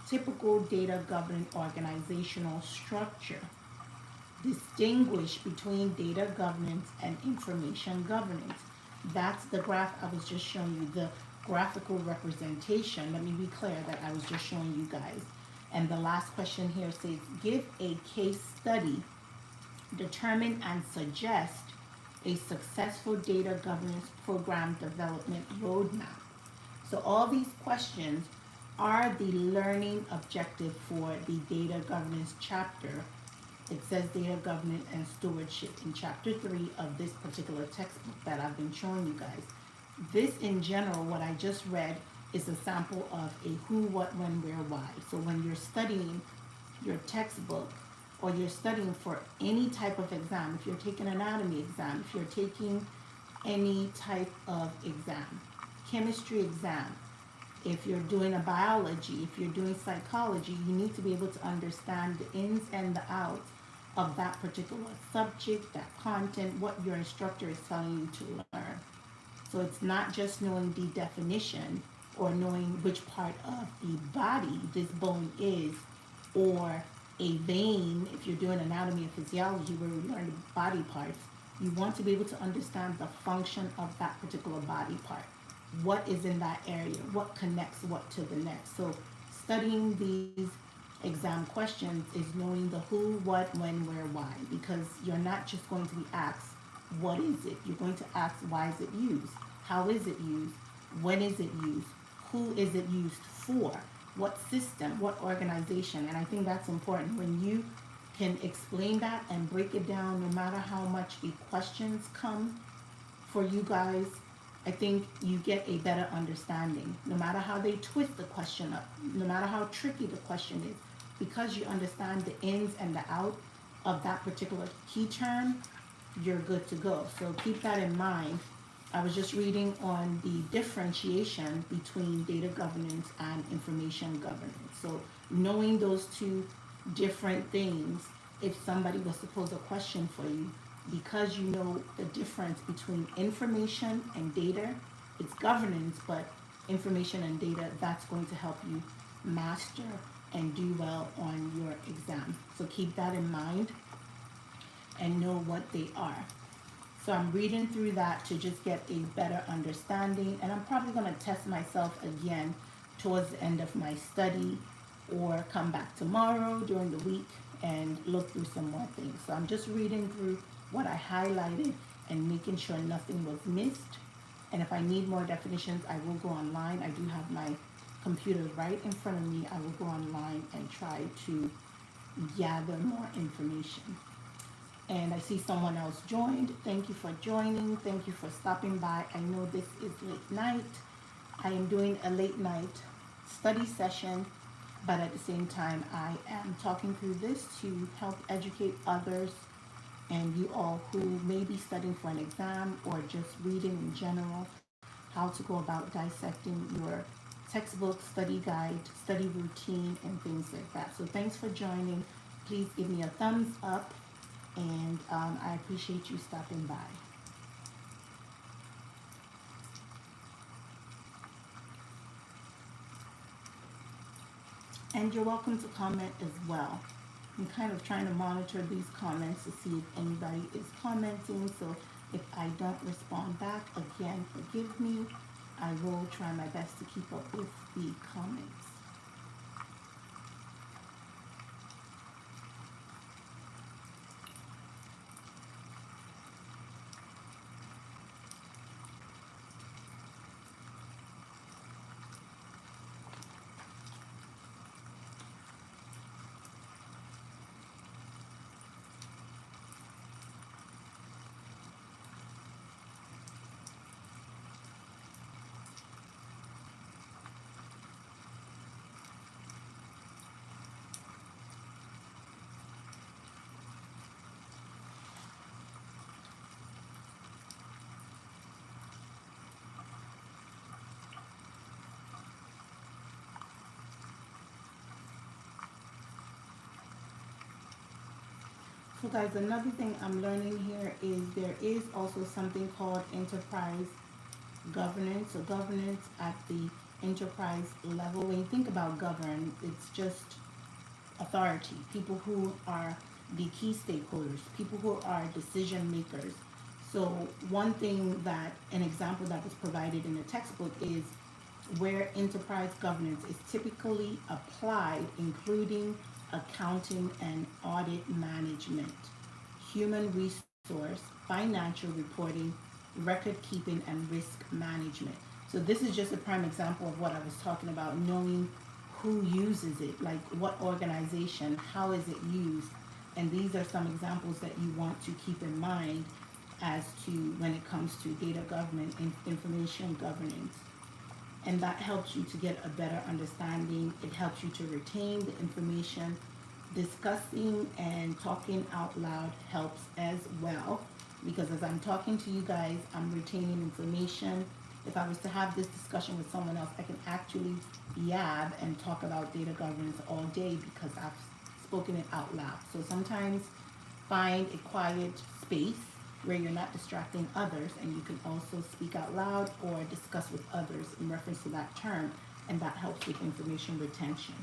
Speaker 1: typical data governance organizational structure. Distinguish between data governance and information governance. That's the graph I was just showing you, the graphical representation. Let me be clear that I was just showing you guys. And the last question here says, give a case study, determine and suggest a successful data governance program development roadmap. So all these questions are the learning objective for the data governance chapter. It says data governance and stewardship in chapter 3 of this particular textbook that I've been showing you guys. This in general, what I just read, is a sample of a who, what, when, where, why. So when you're studying your textbook, or you're studying for any type of exam, if you're taking an anatomy exam, if you're taking any type of exam, chemistry exam, if you're doing a biology, if you're doing psychology, you need to be able to understand the ins and the outs of that particular subject, that content, what your instructor is telling you to learn. So it's not just knowing the definition or knowing which part of the body this bone is, or a vein, if you're doing anatomy and physiology where we learn the body parts. You want to be able to understand the function of that particular body part. What is in that area? What connects what to the next? So studying these exam questions is knowing the who, what, when, where, why, because you're not just going to be asked, what is it? You're going to ask, why is it used? How is it used? When is it used? Who is it used for? What system? What organization? And I think that's important. When you can explain that and break it down, no matter how much the questions come for you guys, I think you get a better understanding. No matter how they twist the question up, no matter how tricky the question is, because you understand the ins and the out of that particular key term, you're good to go. So keep that in mind. I was just reading on the differentiation between data governance and information governance. So knowing those two different things, if somebody was to pose a question for you, because you know the difference between information and data, it's governance, but information and data, that's going to help you master and do well on your exam. So keep that in mind and know what they are. So I'm reading through that to just get a better understanding, and I'm probably going to test myself again towards the end of my study, or come back tomorrow during the week and look through some more things. So I'm just reading through what I highlighted and making sure nothing was missed. And if I need more definitions, I will go online. I do have my computer right in front of me. I will go online and try to gather more information. And I see someone else joined. Thank you for joining. Thank you for stopping by. I know this is late night. I am doing a late night study session, but at the same time, I am talking through this to help educate others and you all who may be studying for an exam or just reading in general, how to go about dissecting your textbook, study guide, study routine, and things like that. So thanks for joining. Please give me a thumbs up, and I appreciate you stopping by. And you're welcome to comment as well. I'm kind of trying to monitor these comments to see if anybody is commenting. So if I don't respond back, again, forgive me. I will try my best to keep up with the comments. So guys, another thing I'm learning here is there is also something called enterprise governance. So governance at the enterprise level. When you think about govern, it's just authority, people who are the key stakeholders, people who are decision makers. So one thing that, an example that was provided in the textbook is where enterprise governance is typically applied, including accounting and audit management, human resource, financial reporting, record keeping, and risk management. So this is just a prime example of what I was talking about, knowing who uses it, like what organization, how is it used. And these are some examples that you want to keep in mind as to when it comes to data government and information governance. And that helps you to get a better understanding. It helps you to retain the information. Discussing and talking out loud helps as well, because as I'm talking to you guys, I'm retaining information. If I was to have this discussion with someone else, I can actually yab and talk about data governance all day because I've spoken it out loud. So sometimes find a quiet space where you're not distracting others, and you can also speak out loud or discuss with others in reference to that term, and that helps with information retention.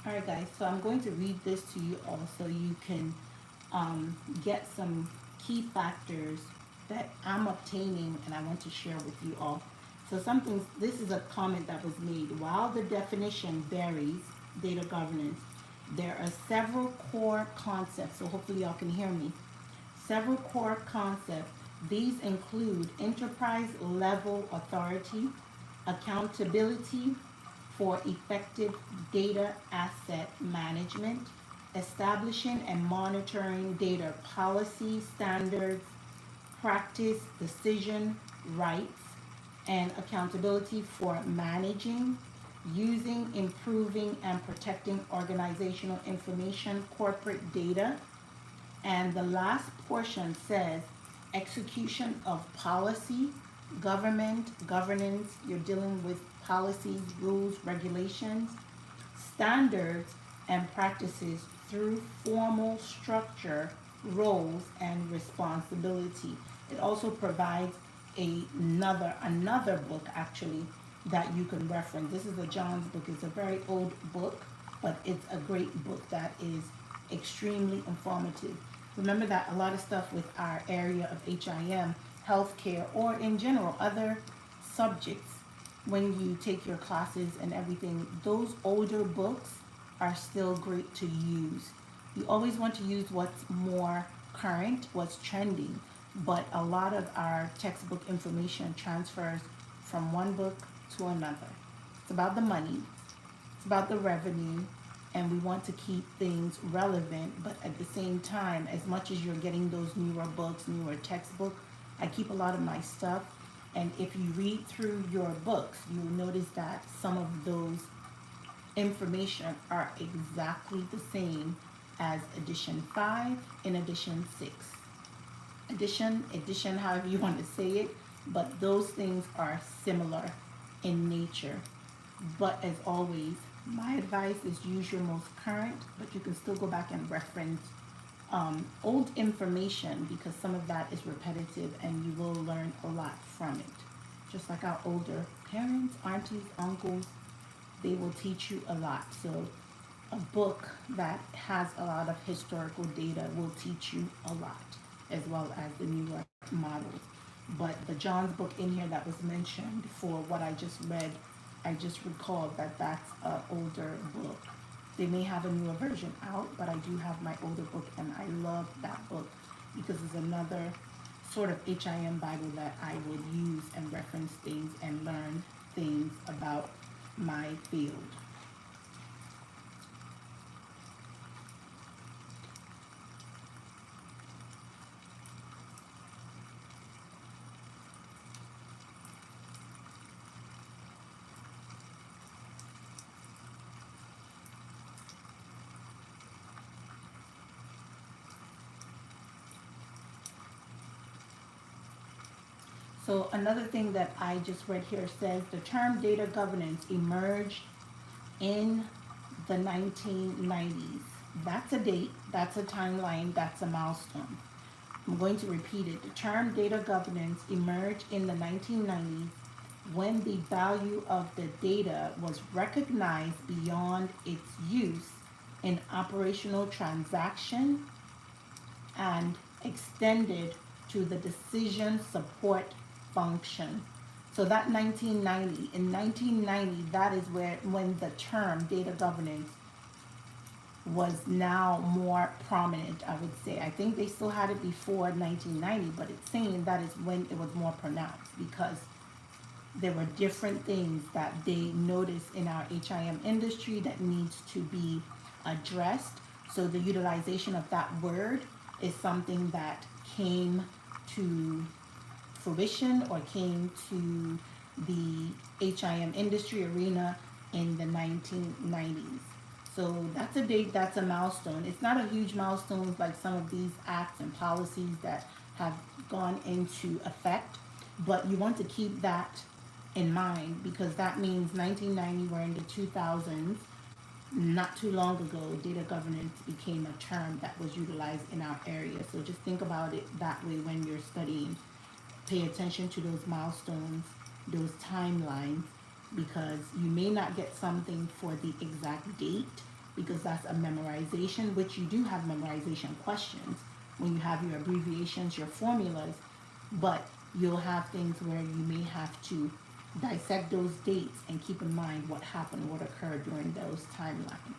Speaker 1: All right, guys, so I'm going to read this to you all so you can get some key factors that I'm obtaining and I want to share with you all. So something, this is a comment that was made. While the definition varies, data governance, there are several core concepts. So hopefully y'all can hear me. Several core concepts. These include enterprise level authority, accountability for effective data asset management, establishing and monitoring data policy, standards, practice, decision, rights, and accountability for managing, using, improving, and protecting organizational information, corporate data. And the last portion says execution of policy, government, governance, you're dealing with policies, rules, regulations, standards, and practices through formal structure, roles, and responsibility. It also provides another book actually that you can reference. This is a John's book. It's a very old book, but it's a great book that is extremely informative. Remember that a lot of stuff with our area of HIM, healthcare, or in general other subjects, when you take your classes and everything, those older books are still great to use. You always want to use what's more current, what's trending, but a lot of our textbook information transfers from one book to another. It's about the money, it's about the revenue, and we want to keep things relevant, but at the same time, as much as you're getting those newer books, newer textbooks, I keep a lot of my stuff, and if you read through your books, you'll notice that some of those information are exactly the same as edition 5 and edition 6. Edition, however you want to say it, but those things are similar in nature. But as always, my advice is use your most current, but you can still go back and reference old information because some of that is repetitive and you will learn a lot from it. Just like our older parents, aunties, uncles, they will teach you a lot. So a book that has a lot of historical data will teach you a lot, as well as the newer models. But the John's book in here that was mentioned for what I just read, I just recalled that that's an older book. They may have a newer version out, but I do have my older book, and I love that book because it's another sort of HIM Bible that I would use and reference things and learn things about my field. So another thing that I just read here says the term data governance emerged in the 1990s. That's a date, that's a timeline, that's a milestone. I'm going to repeat it. The term data governance emerged in the 1990s when the value of the data was recognized beyond its use in operational transaction and extended to the decision support function. So that 1990, in 1990, that is when the term data governance was now more prominent, I would say. I think they still had it before 1990, but it's saying that is when it was more pronounced because there were different things that they noticed in our HIM industry that needs to be addressed. So the utilization of that word is something that came to fruition or came to the HIM industry arena in the 1990s. So that's a date, that's a milestone. It's not a huge milestone like some of these acts and policies that have gone into effect, but you want to keep that in mind because that means 1990, we're in the 2000s. Not too long ago, data governance became a term that was utilized in our area. So just think about it that way when you're studying. Pay attention to those milestones, those timelines, because you may not get something for the exact date because that's a memorization, which you do have memorization questions when you have your abbreviations, your formulas, but you'll have things where you may have to dissect those dates and keep in mind what happened, what occurred during those timelines.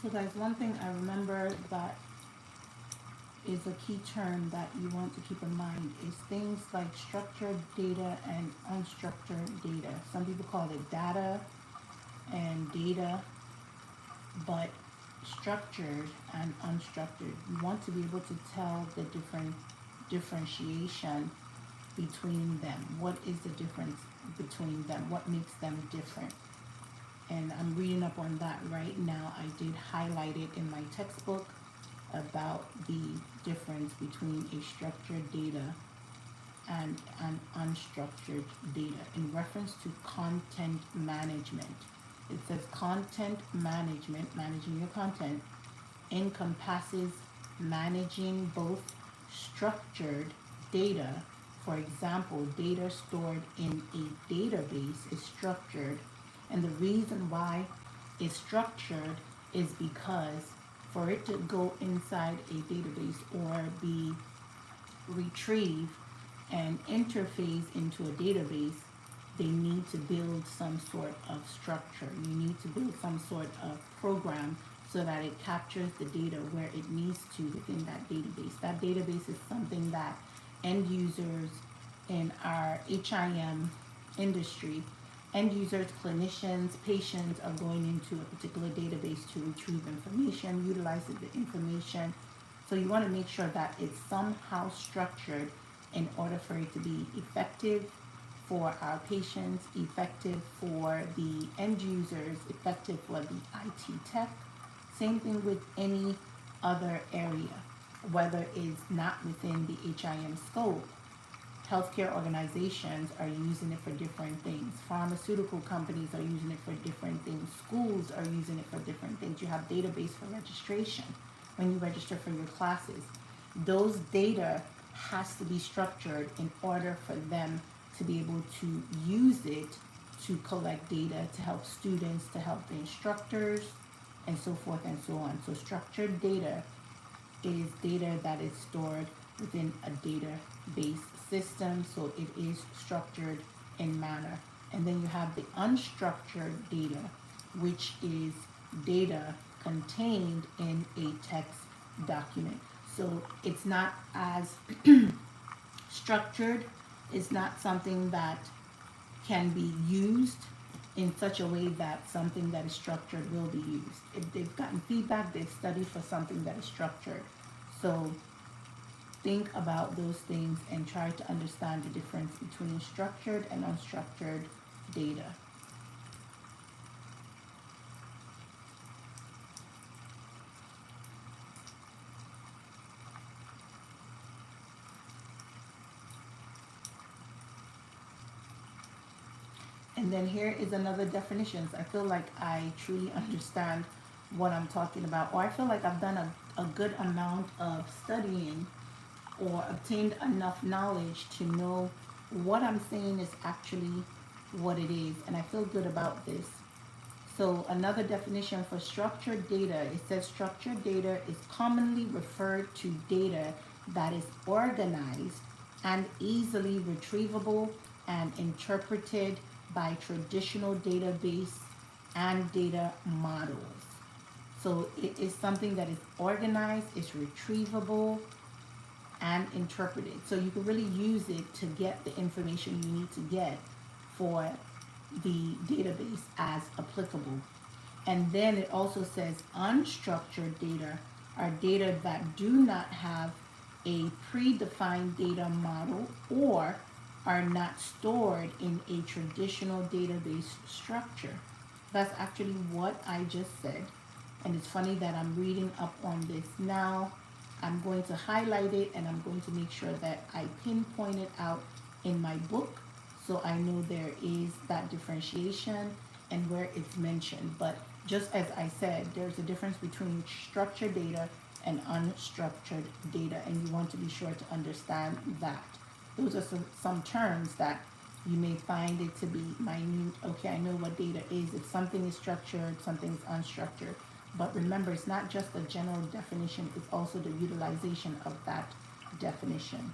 Speaker 1: So guys, one thing I remember that is a key term that you want to keep in mind is things like structured data and unstructured data. Some people call it data and data, but structured and unstructured, you want to be able to tell the differentiation between them. What is the difference between them? What makes them different? And I'm reading up on that right now. I did highlight it in my textbook about the difference between a structured data and an unstructured data in reference to content management. It says content management, managing your content, encompasses managing both structured data. For example, data stored in a database is structured, and the reason why it's structured is because for it to go inside a database or be retrieved and interface into a database, they need to build some sort of structure. You need to build some sort of program so that it captures the data where it needs to within that database. That database is something that end users in our HIM industry, end users, clinicians, patients are going into a particular database to retrieve information, utilize the information. So you want to make sure that it's somehow structured in order for it to be effective for our patients, effective for the end users, effective for the IT tech. Same thing with any other area, whether it's not within the HIM scope. Healthcare organizations are using it for different things. Pharmaceutical companies are using it for different things. Schools are using it for different things. You have database for registration when you register for your classes. Those data has to be structured in order for them to be able to use it to collect data, to help students, to help the instructors, and so forth and so on. So structured data is data that is stored within a database system, so it is structured in manner. And then you have the unstructured data, which is data contained in a text document. So it's not as structured. It's not something that can be used in such a way that something that is structured will be used. If they've gotten feedback, they've studied for something that is structured. So think about those things and try to understand the difference between structured and unstructured data. And then here is another definition. I feel like I truly understand what I'm talking about, or I feel like I've done a good amount of studying or obtained enough knowledge to know what I'm saying is actually what it is, and I feel good about this. So another definition for structured data, it says structured data is commonly referred to data that is organized and easily retrievable and interpreted by traditional database and data models. So it is something that is organized, it's retrievable, and interpreted. So you can really use it to get the information you need to get for the database as applicable. And then it also says unstructured data are data that do not have a predefined data model or are not stored in a traditional database structure. That's actually what I just said. And it's funny that I'm reading up on this now. I'm going to highlight it and I'm going to make sure that I pinpoint it out in my book so I know there is that differentiation and where it's mentioned. But just as I said, there's a difference between structured data and unstructured data, and you want to be sure to understand that. Those are some terms that you may find it to be minute. Okay, I know what data is. If something is structured, something is unstructured. But remember, it's not just a general definition, it's also the utilization of that definition.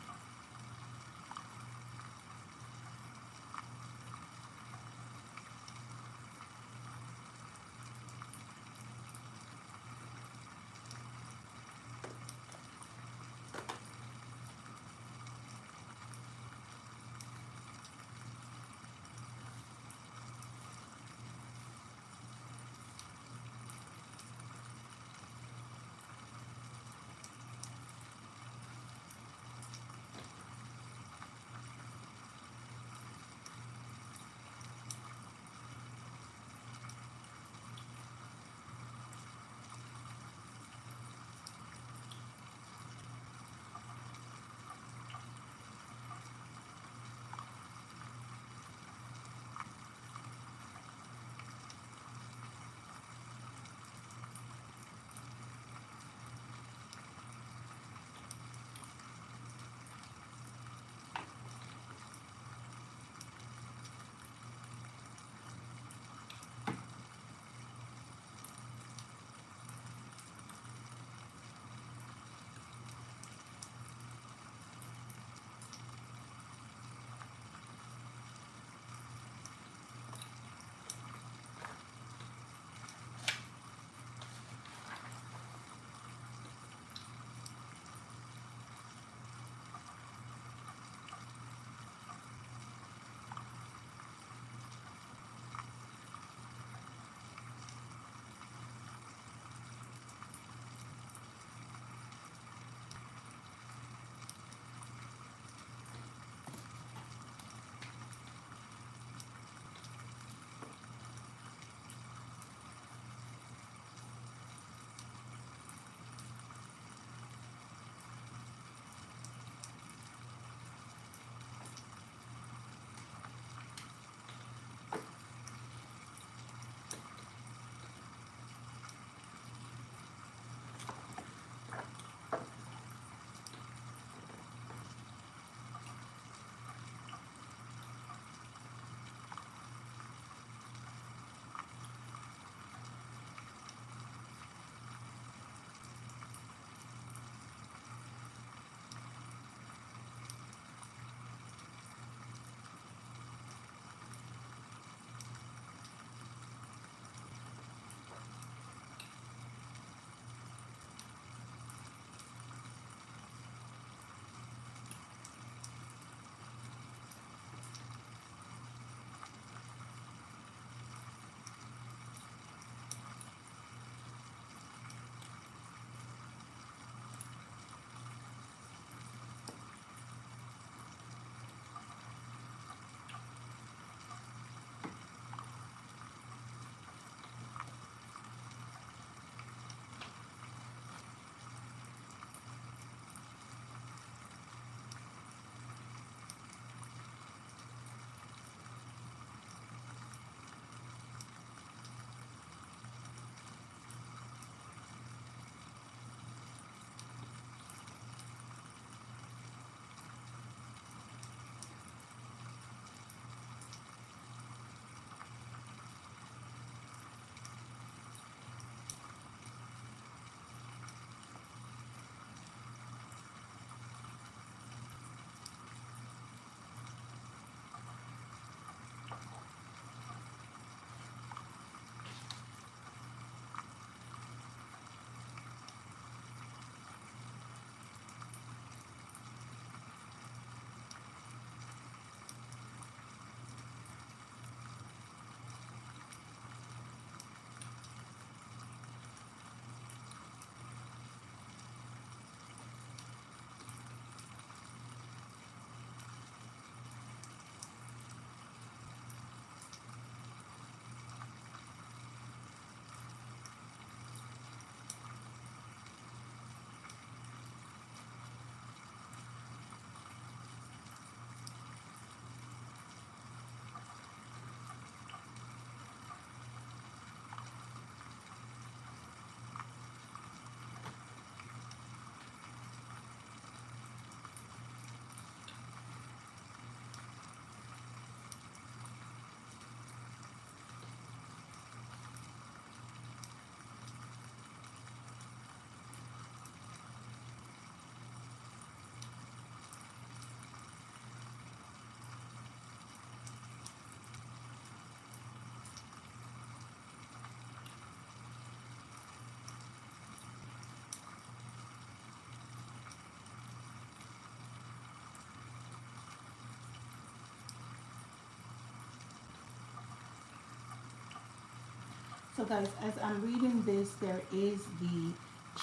Speaker 1: So guys, as I'm reading this, there is the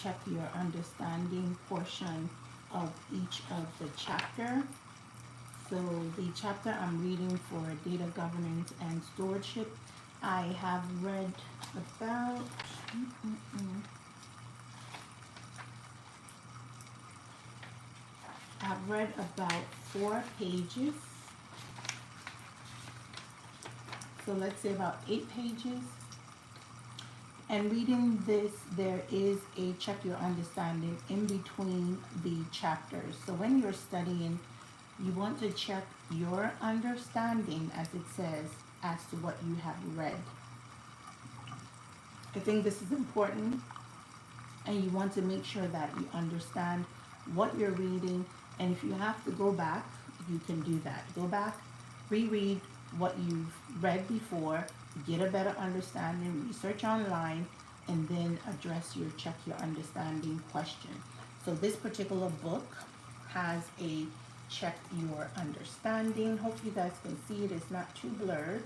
Speaker 1: check your understanding portion of each of the chapter. So the chapter I'm reading for data governance and stewardship, I have read about I've read about 4 pages. So let's say about 8 pages. And reading this, there is a check your understanding in between the chapters. So when you're studying, you want to check your understanding, as it says, as to what you have read. I think this is important, and you want to make sure that you understand what you're reading. And if you have to go back, you can do that. Go back, reread what you've read before, get a better understanding, research online, and then address your check your understanding question. So this particular book has a check your understanding. Hope you guys can see it. It's not too blurred,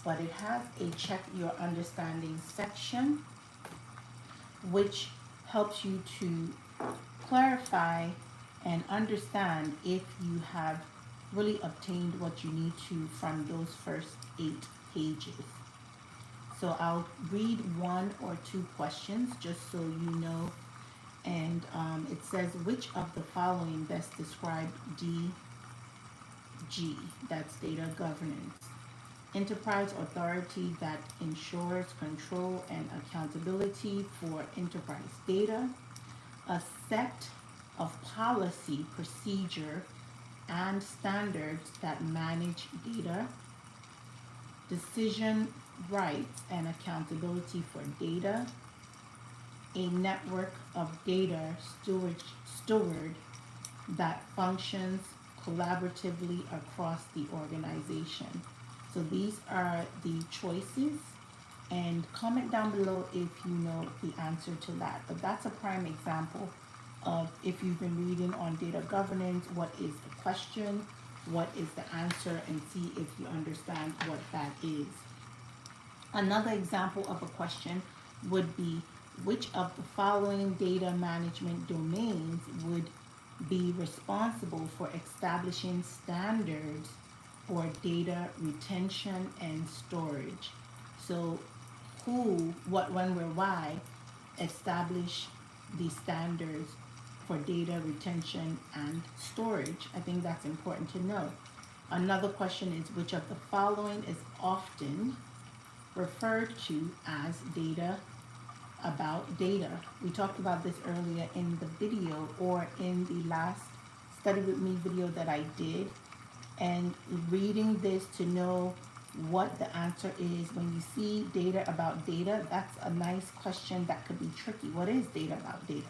Speaker 1: but it has a check your understanding section, which helps you to clarify and understand if you have really obtained what you need to from those first 8 pages. So I'll read 1 or 2 questions just so you know. And it says, which of the following best describe DG, that's data governance? Enterprise authority that ensures control and accountability for enterprise data. A set of policy, procedure, and standards that manage data. Decision rights and accountability for data. A network of data steward that functions collaboratively across the organization. So these are the choices, and comment down below if you know the answer to that. But that's a prime example of, if you've been reading on data governance, what is the question, what is the answer, and see if you understand what that is. Another example of a question would be, which of the following data management domains would be responsible for establishing standards for data retention and storage? So who, what, when, where, why establish the standards for data retention and storage? I think that's important to know. Another question is, which of the following is often referred to as data about data? We talked about this earlier in the video, or in the last Study With Me video that I did. And reading this to know what the answer is. When you see data about data, that's a nice question that could be tricky. What is data about data?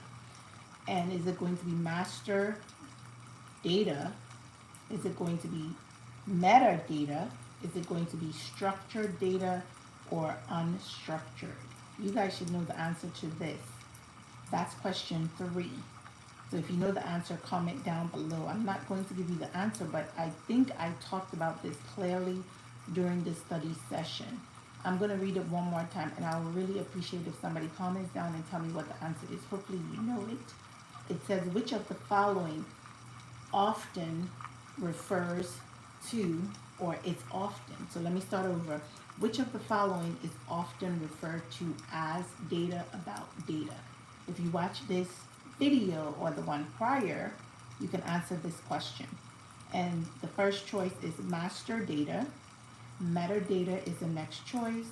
Speaker 1: And is it going to be master data? Is it going to be metadata? Is it going to be structured data or unstructured? You guys should know the answer to this. That's question 3. So if you know the answer, comment down below. I'm not going to give you the answer, but I think I talked about this clearly during this study session. I'm going to read it one more time, and I will really appreciate if somebody comments down and tell me what the answer is. Hopefully you know it. It says, which of the following often refers to, or it's often. So let me start over. Which of the following is often referred to as data about data? If you watch this video or the one prior, you can answer this question. And the first choice is master data. Metadata is the next choice.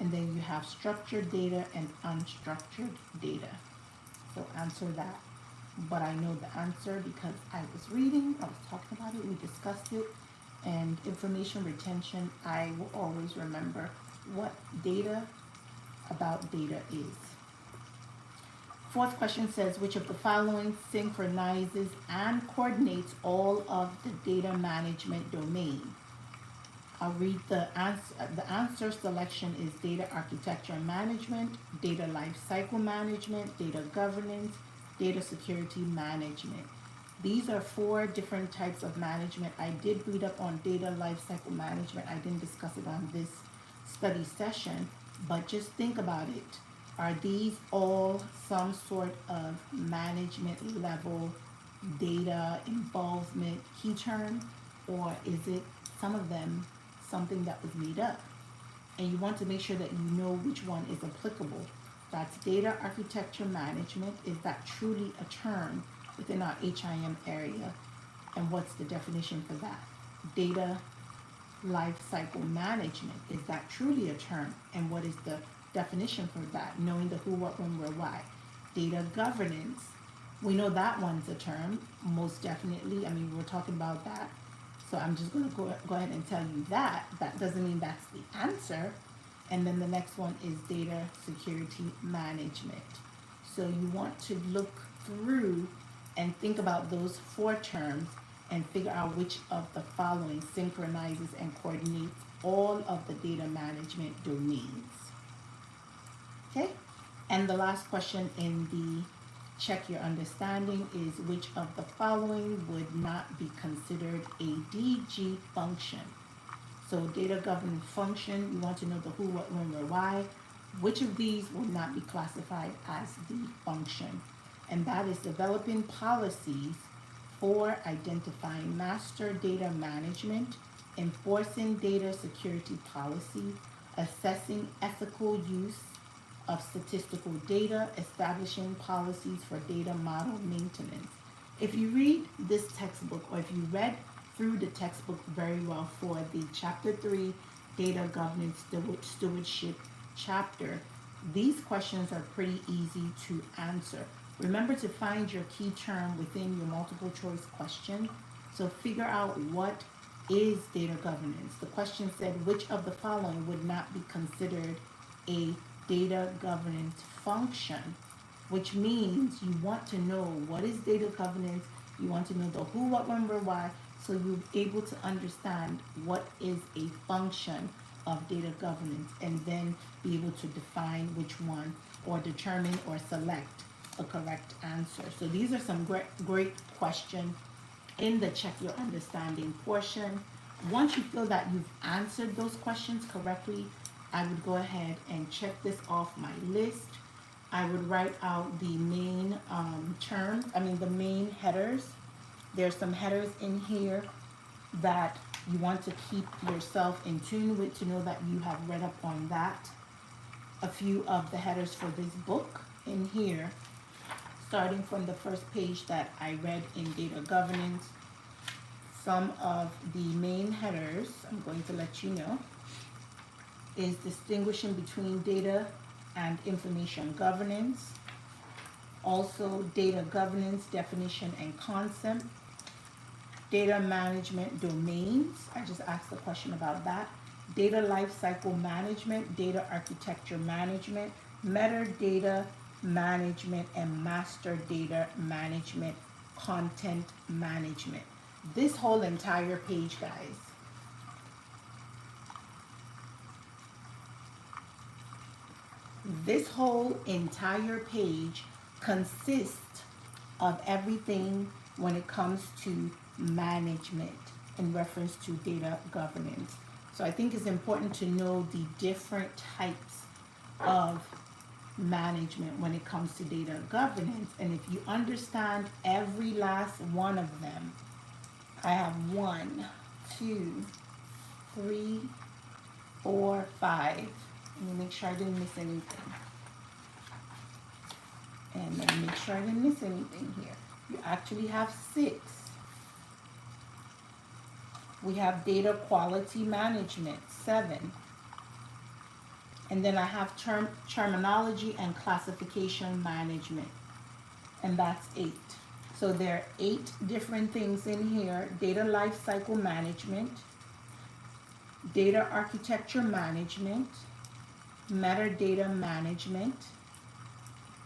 Speaker 1: And then you have structured data and unstructured data. So answer that. But I know the answer because I was reading, I was talking about it, we discussed it. And information retention, I will always remember what data about data is. Fourth question says, which of the following synchronizes and coordinates all of the data management domain? I'll read the answer. The answer selection is data architecture management, data lifecycle management, data governance, data security management. These are 4 different types of management. I did read up on data lifecycle management. I didn't discuss it on this study session, But just think about it. Are these all some sort of management level data involvement key term, or is it some of them something that was made up? And you want to make sure that you know which one is applicable. That's data architecture management. Is that truly a term within our HIM area? And what's the definition for that? Data lifecycle management. Is that truly a term? And what is the definition for that? Knowing the who, what, when, where, why. Data governance. We know that one's a term, most definitely. I mean, we're talking about that. So I'm just going to go ahead and tell you that. That doesn't mean that's the answer. And then the next one is data security management. So you want to look through and think about those four terms and figure out which of the following synchronizes and coordinates all of the data management domains. Okay? And the last question in the check your understanding is which of the following would not be considered a DG function? So data governance function, you want to know the who, what, when, where, why. Which of these will not be classified as the function? And that is developing policies for identifying master data management, enforcing data security policy, assessing ethical use of statistical data, establishing policies for data model maintenance. If you read this textbook, or if you read through the textbook very well for the chapter 3 data governance stewardship chapter, these questions are pretty easy to answer. Remember to find your key term within your multiple choice question. So figure out what is data governance. The question said which of the following would not be considered a data governance function, which means you want to know what is data governance, you want to know the who, what, when, where, why, so you're able to understand what is a function of data governance, and then be able to define which one, or determine or select a correct answer. So these are some great questions in the check your understanding portion. Once you feel that you've answered those questions correctly, I would go ahead and check this off my list. I would write out the main the main headers. There's some headers in here that you want to keep yourself in tune with to know that you have read up on that. A few of the headers for this book in here, starting from the first page that I read in data governance. Some of the main headers, I'm going to let you know, is distinguishing between data and information governance. Also, data governance definition and concept. Data management domains. I just asked a question about that. Data lifecycle management, data architecture management, metadata management, and master data management, content management. This whole entire page, guys, this whole entire page consists of everything when it comes to management in reference to data governance. So I think it's important to know the different types of management when it comes to data governance. And if you understand every last one of them, I have 1, 2, 3, 4, 5. Let me make sure I didn't miss anything. And let me make sure I didn't miss anything here. You actually have 6. We have data quality management, 7. And then I have terminology and classification management, and that's 8. So there are 8 different things in here. Data lifecycle management, data architecture management, metadata management,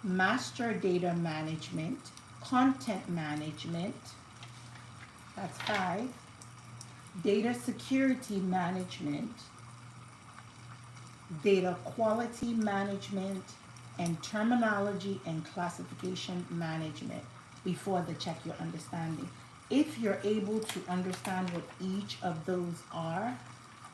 Speaker 1: master data management, content management, that's 5. Data security management, data quality management, and terminology and classification management before the check your understanding. If you're able to understand what each of those are,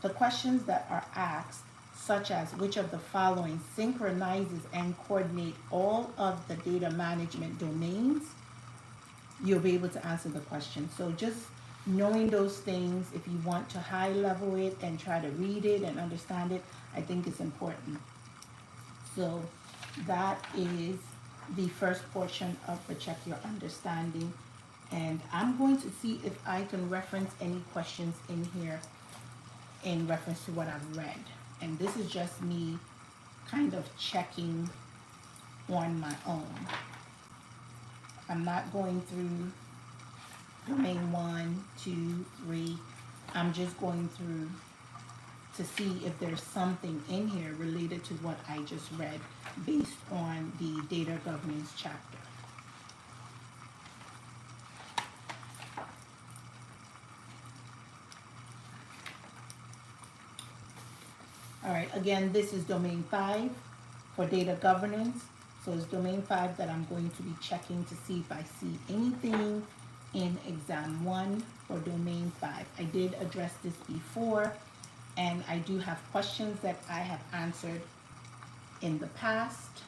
Speaker 1: the questions that are asked such as which of the following synchronizes and coordinate all of the data management domains, you'll be able to answer the question. So just knowing those things, if you want to high level it and try to read it and understand it, I think it's important. So that is the first portion of the Check Your Understanding. And I'm going to see if I can reference any questions in here in reference to what I've read. And this is just me kind of checking on my own. I'm not going through domain 1, 2, 3. I'm just going through to see if there's something in here related to what I just read based on the data governance chapter. All right, again, this is domain 5 for data governance. So it's domain 5 that I'm going to be checking to see if I see anything in exam 1 for domain 5. I did address this before, and I do have questions that I have answered in the past.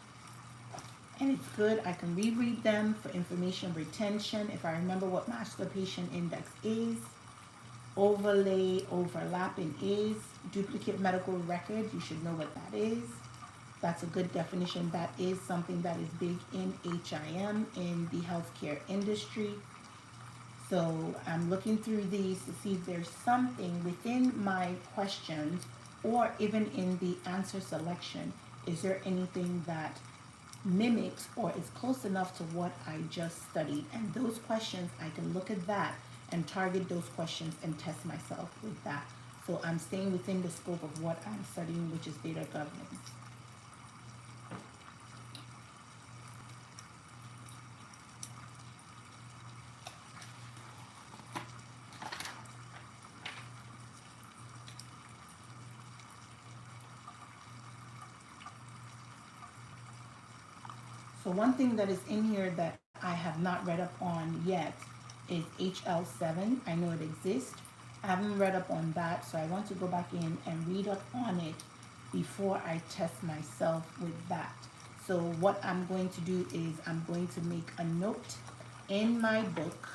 Speaker 1: And it's good, I can reread them for information retention. If I remember what master patient index is, overlay, overlapping is, duplicate medical record, you should know what that is. That's a good definition. That is something that is big in HIM, in the healthcare industry. So I'm looking through these to see if there's something within my questions or even in the answer selection. Is there anything that mimics or is close enough to what I just studied? And those questions, I can look at that and target those questions and test myself with that. So I'm staying within the scope of what I'm studying, which is data governance. So one thing that is in here that I have not read up on yet is HL7. I know it exists. I haven't read up on that, so I want to go back in and read up on it before I test myself with that. So what I'm going to do is I'm going to make a note in my book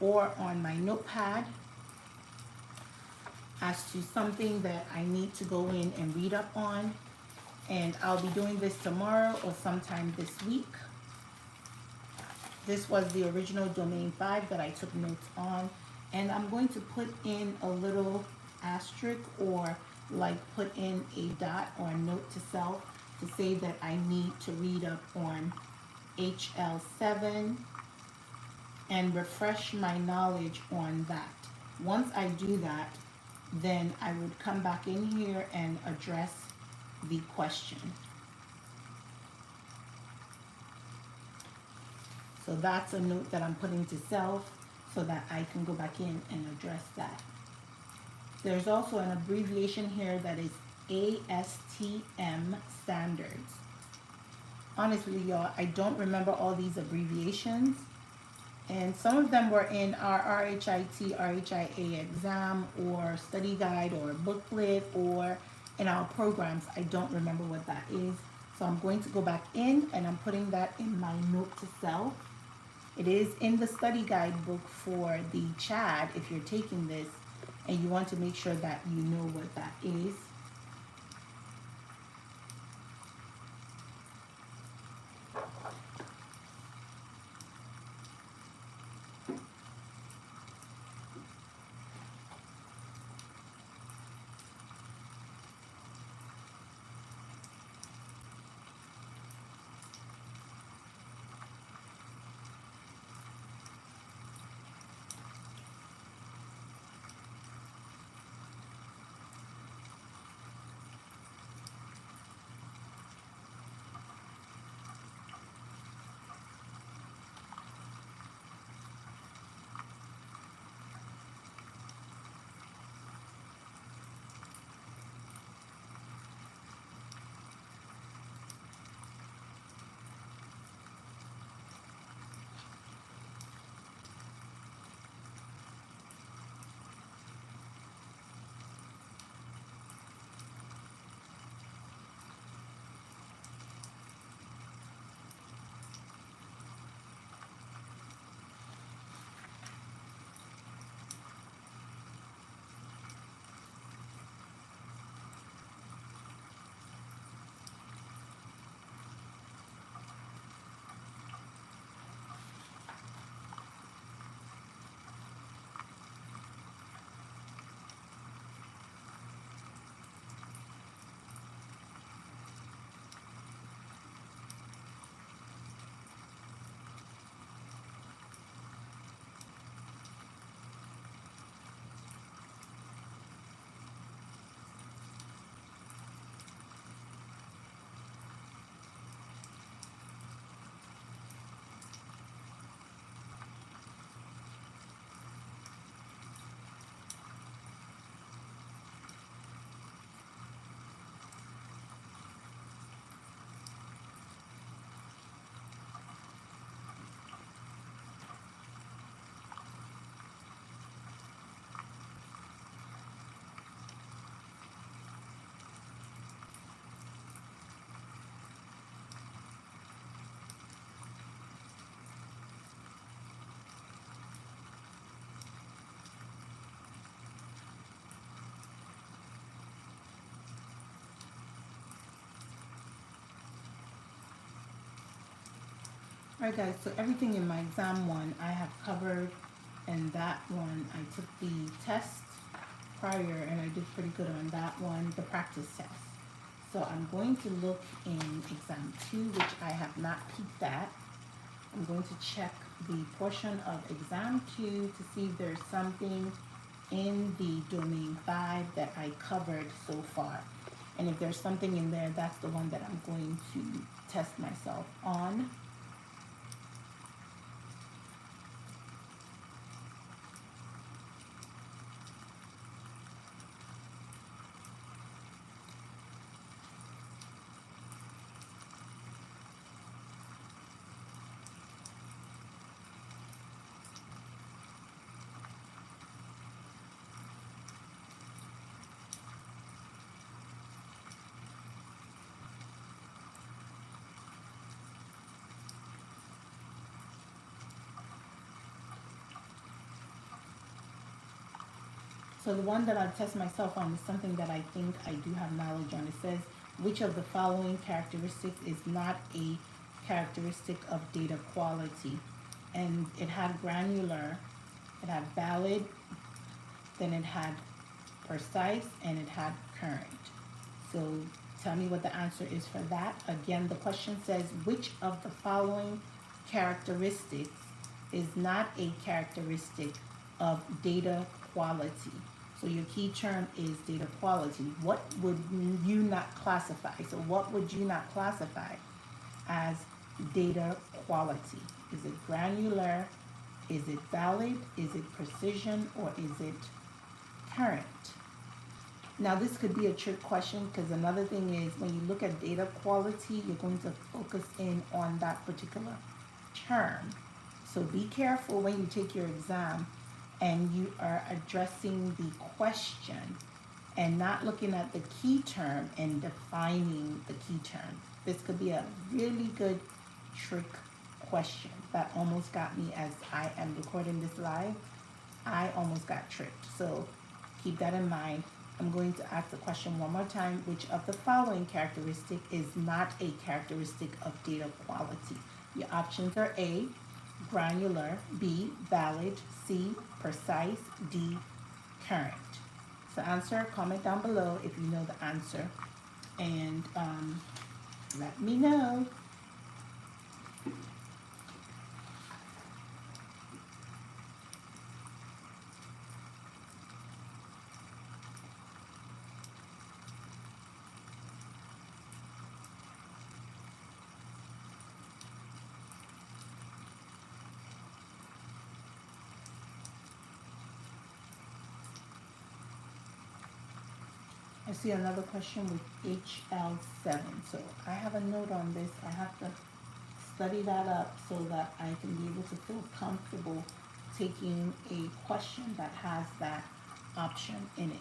Speaker 1: or on my notepad as to something that I need to go in and read up on. And I'll be doing this tomorrow or sometime this week. This was the original domain 5 that I took notes on. And I'm going to put in a little asterisk or like put in a dot or a note to self to say that I need to read up on HL7 and refresh my knowledge on that. Once I do that, then I would come back in here and address the question. So that's a note that I'm putting to self so that I can go back in and address that. There's also an abbreviation here that is ASTM standards. Honestly, y'all, I don't remember all these abbreviations. And some of them were in our RHIT, RHIA exam or study guide or booklet or in our programs. I don't remember what that is. So I'm going to go back in and I'm putting that in my note to self. It is in the study guide book for the CHAD if you're taking this and you want to make sure that you know what that is. Alright guys, so everything in my exam one I have covered, and that one I took the test prior and I did pretty good on that one, the practice test. So I'm going to look in exam 2, which I have not peeked at. I'm going to check the portion of exam 2 to see if there's something in the domain 5 that I covered so far. And if there's something in there, that's the one that I'm going to test myself on. So the one that I test myself on is something that I think I do have knowledge on. It says, which of the following characteristics is not a characteristic of data quality? And it had granular, it had valid, then it had precise, and it had current. So tell me what the answer is for that. Again, the question says, which of the following characteristics is not a characteristic of data quality? So your key term is data quality. What would you not classify? So what would you not classify as data quality? Is it granular? Is it valid? Is it precision? Or is it current? Now this could be a trick question, because another thing is when you look at data quality, you're going to focus in on that particular term. So be careful when you take your exam and you are addressing the question and not looking at the key term and defining the key term. This could be a really good trick question that almost got me. As I am recording this live, I almost got tricked. So keep that in mind. I'm going to ask the question one more time. Which of the following characteristic is not a characteristic of data quality? Your options are A, granular, B, valid, C, precise, D, current. So answer, comment down below if you know the answer, and let me know. I see another question with HL7. So I have a note on this. I have to study that up so that I can be able to feel comfortable taking a question that has that option in it.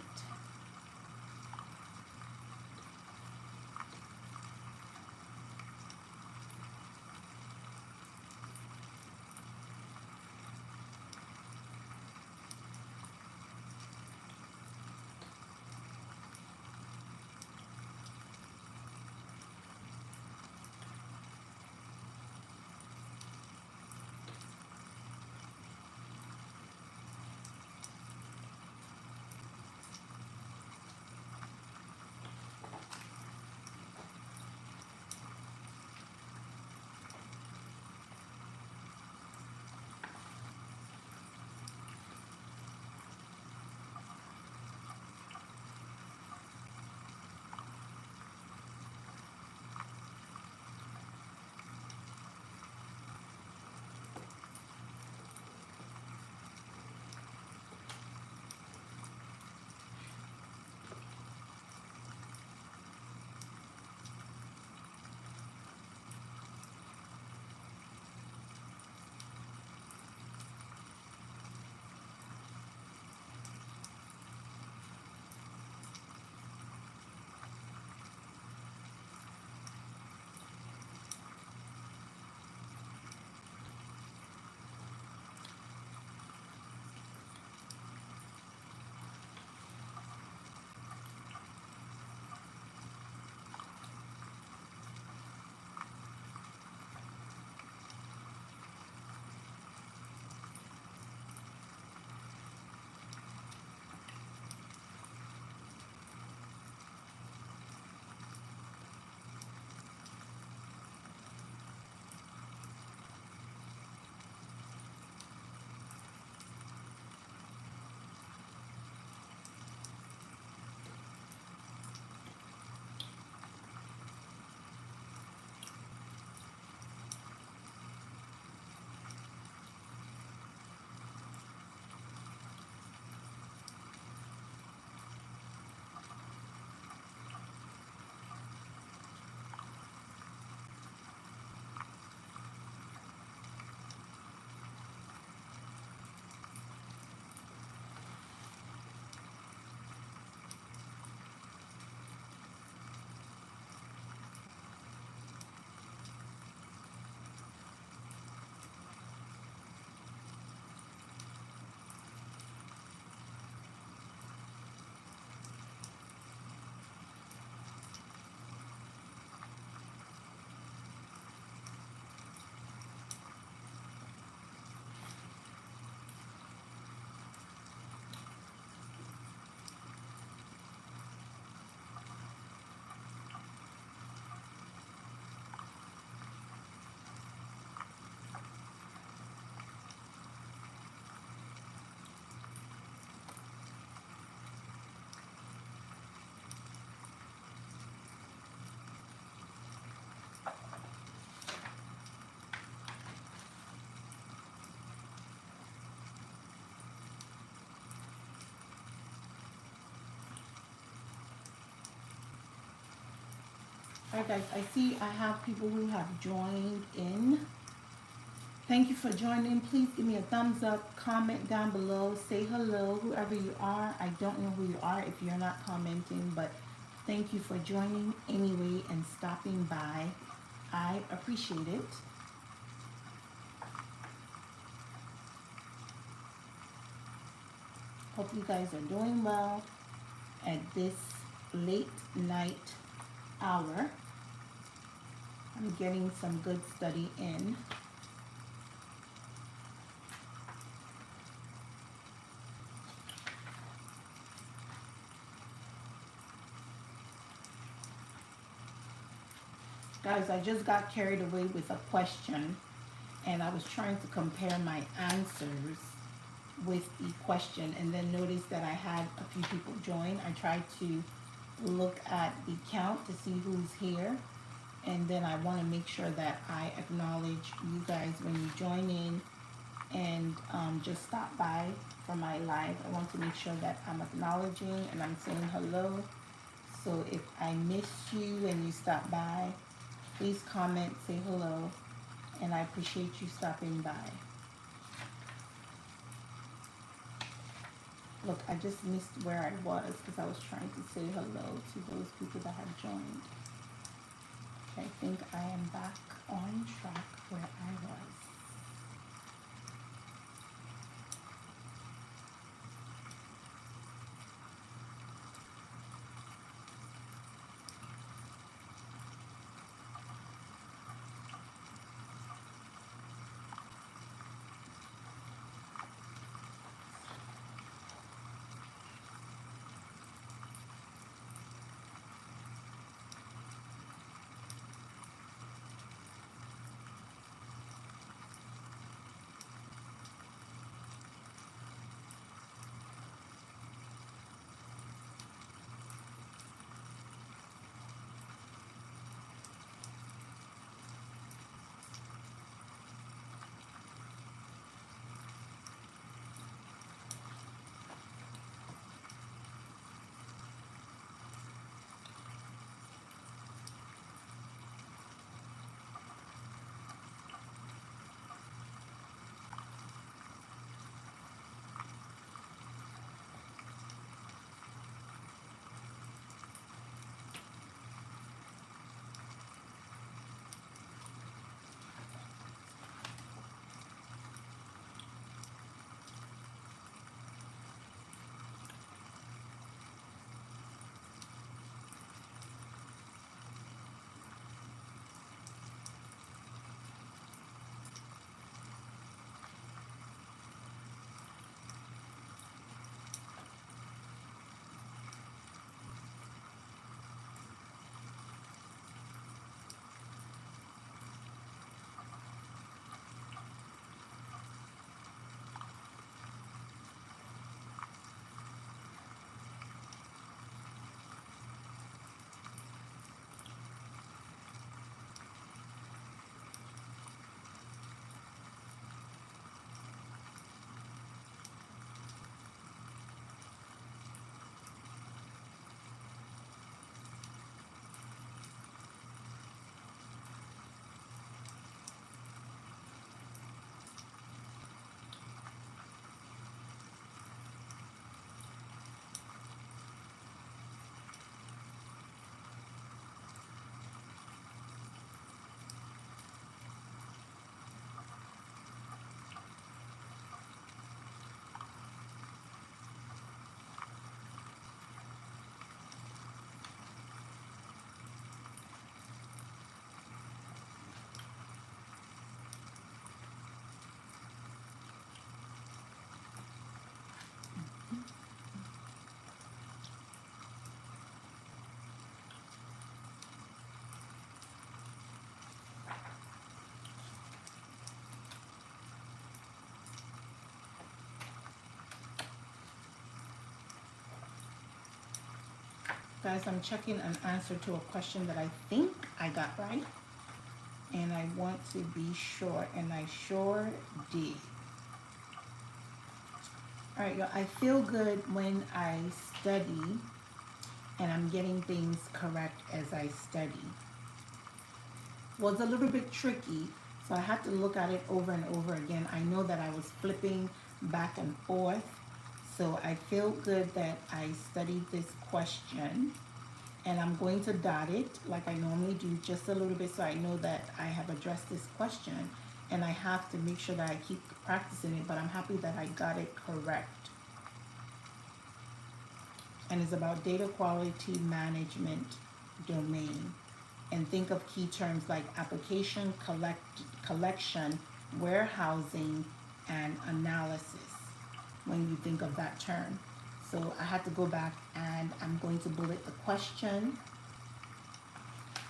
Speaker 1: Alright guys, I see I have people who have joined in. Thank you for joining. Please give me a thumbs up, comment down below, say hello, whoever you are. I don't know who you are if you're not commenting, but thank you for joining anyway and stopping by. I appreciate it. Hope you guys are doing well at this late night hour. I'm getting some good study in. Guys, I just got carried away with a question and I was trying to compare my answers with the question and then noticed that I had a few people join. I tried to look at the count to see who's here, and then I want to make sure that I acknowledge you guys when you join in and just stop by for my live. I want to make sure that I'm acknowledging and I'm saying hello. So if I missed you and you stop by, please comment, say hello, and I appreciate you stopping by. Look, I just missed where I was because I was trying to say hello to those people that have joined. Okay, I think I am back on track where I was. Guys, I'm checking an answer to a question that I think I got right. And I want to be sure, and I sure did. Alright, y'all, I feel good when I study and I'm getting things correct as I study. was a little bit tricky, so I had to look at it over and over again. I know that I was flipping back and forth, so I feel good that I studied this question, and I'm going to dot it like I normally do, just a little bit, so I know that I have addressed this question, and I have to make sure that I keep practicing it, but I'm happy that I got it correct. And it's about data quality management domain. And think of key terms like application, collection, warehousing, and analysis when you think of that term. So I had to go back and I'm going to bullet the question.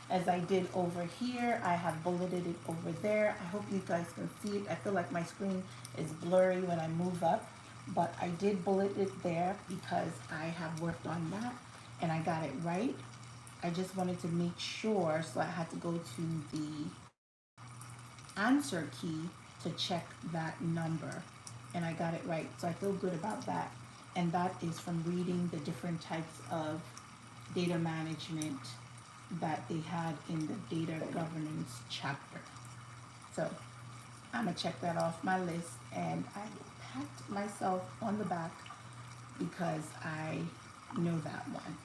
Speaker 1: As I did over here, I have bulleted it over there. I hope you guys can see it. I feel like my screen is blurry when I move up, but I did bullet it there because I have worked on that and I got it right. I just wanted to make sure, so I had to go to the answer key to check that number, and I got it right. So I feel good about that. And that is from reading the different types of data management that they had in the data governance chapter. So I'm gonna check that off my list, and I packed myself on the back because I know that one.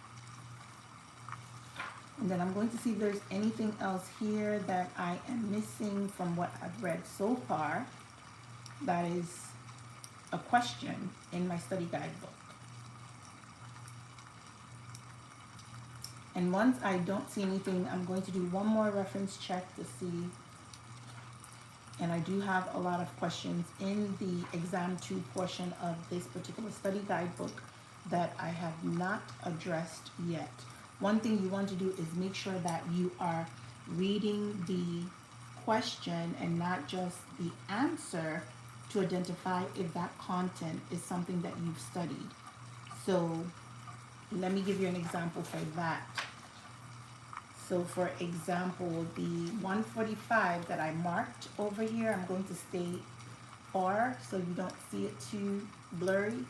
Speaker 1: And then I'm going to see if there's anything else here that I am missing from what I've read so far that is a question in my study guide book. And once I don't see anything, I'm going to do one more reference check to see. And I do have a lot of questions in the exam 2 portion of this particular study guide book that I have not addressed yet. One thing you want to do is make sure that you are reading the question and not just the answer to identify if that content is something that you've studied. So let me give you an example for that. So for example, the 145 that I marked over here, I'm going to stay far so you don't see it too blurry.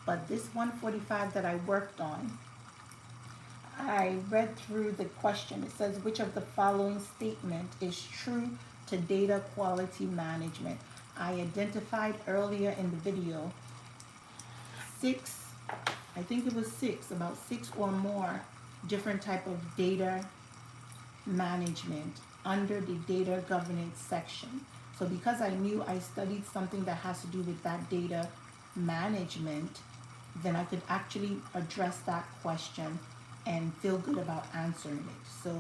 Speaker 1: But this 145 that I worked on, I read through the question. It says, which of the following statement is true to data quality management? I identified earlier in the video about six or more different type of data management under the data governance section. So because I knew I studied something that has to do with that data management, then I could actually address that question and feel good about answering it. So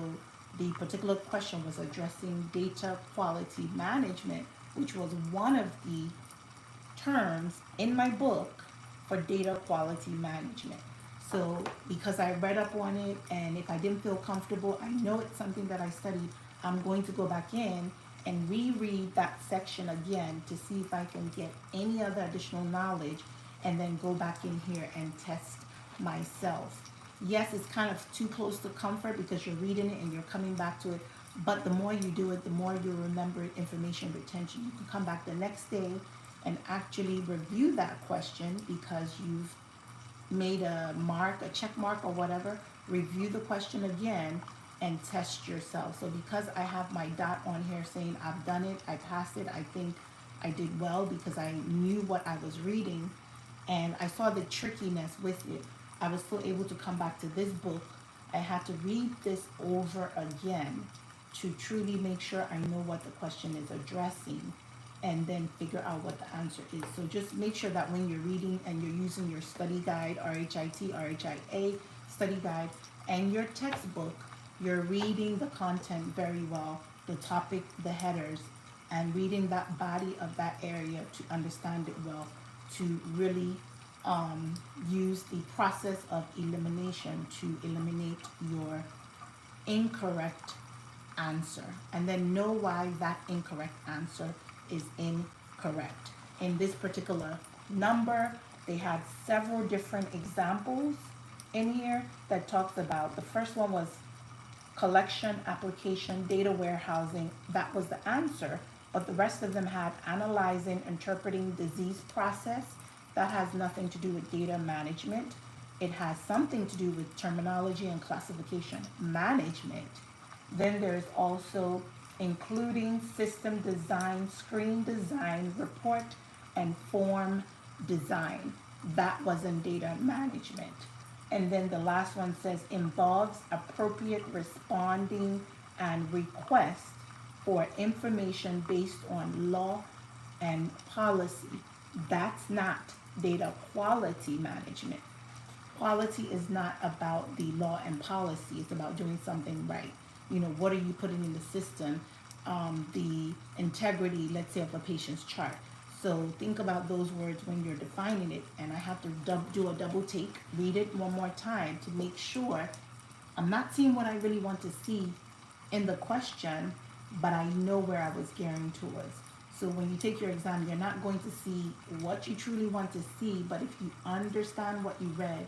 Speaker 1: the particular question was addressing data quality management, which was one of the terms in my book for data quality management. So because I read up on it, and if I didn't feel comfortable, I know it's something that I studied, I'm going to go back in and reread that section again to see if I can get any other additional knowledge, and then go back in here and test myself. Yes, it's kind of too close to comfort because you're reading it and you're coming back to it, but the more you do it, the more you remember information retention. You can come back the next day and actually review that question because you've made a mark, a check mark or whatever. Review the question again and test yourself. So because I have my dot on here saying I've done it, I passed it, I think I did well because I knew what I was reading and I saw the trickiness with it. I was still able to come back to this book. I had to read this over again to truly make sure I know what the question is addressing, and then figure out what the answer is. So just make sure that when you're reading and you're using your study guide, RHIT, RHIA study guide, and your textbook, you're reading the content very well, the topic, the headers, and reading that body of that area to understand it well, to really use the process of elimination to eliminate your incorrect answer, and then know why that incorrect answer is incorrect. In this particular number, they had several different examples in here that talks about, the first one was collection, application, data warehousing. That was the answer, but the rest of them had analyzing, interpreting disease process. That has nothing to do with data management. It has something to do with terminology and classification management. Then there's also including system design, screen design, report, and form design. That was in data management. And then the last one says involves appropriate responding and request for information based on law and policy. That's not data quality management. Quality is not about the law and policy. It's about doing something right. You know, what are you putting in the system? The integrity, let's say, of a patient's chart. So think about those words when you're defining it, and I have to do a double take, read it one more time to make sure I'm not seeing what I really want to see in the question, but I know where I was gearing towards. So when you take your exam, you're not going to see what you truly want to see, but if you understand what you read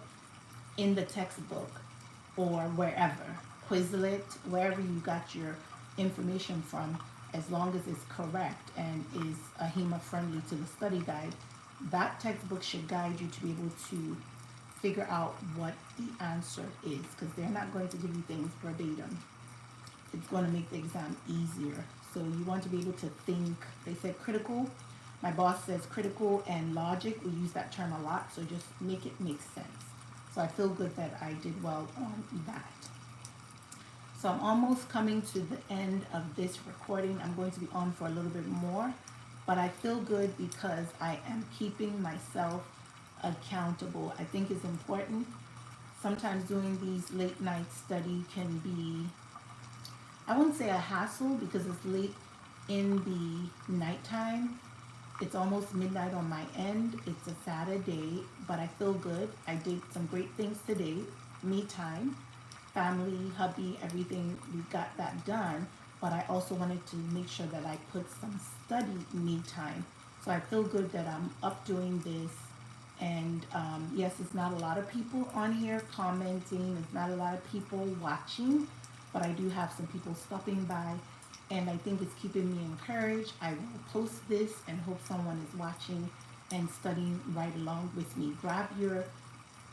Speaker 1: in the textbook or wherever, Quizlet, wherever you got your information from, as long as it's correct and is AHIMA friendly to the study guide, that textbook should guide you to be able to figure out what the answer is, because they're not going to give you things verbatim. It's going to make the exam easier. So you want to be able to think. They said critical. My boss says critical and logic. We use that term a lot, so just make it make sense. So I feel good that I did well on that. So I'm almost coming to the end of this recording. I'm going to be on for a little bit more, but I feel good because I am keeping myself accountable. I think it's important. Sometimes doing these late night study can be, I wouldn't say a hassle because it's late in the nighttime. It's almost midnight on my end. It's a Saturday, but I feel good. I did some great things today. Me time. Family, hubby, everything, we got that done, but I also wanted to make sure that I put some study me time. So I feel good that I'm up doing this, and yes, it's not a lot of people on here commenting, it's not a lot of people watching, but I do have some people stopping by, and I think it's keeping me encouraged. I will post this and hope someone is watching and studying right along with me. Grab your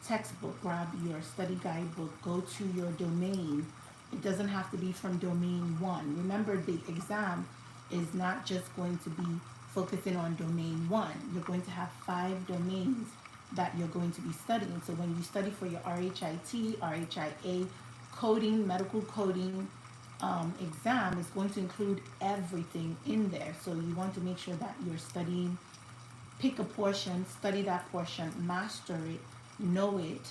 Speaker 1: textbook, grab your study guidebook, go to your domain. It doesn't have to be from domain 1. Remember, the exam is not just going to be focusing on domain 1. You're going to have 5 domains that you're going to be studying. So when you study for your RHIT, RHIA, coding, medical coding exam is going to include everything in there. So you want to make sure that you're studying, pick a portion, study that portion, master it, know it,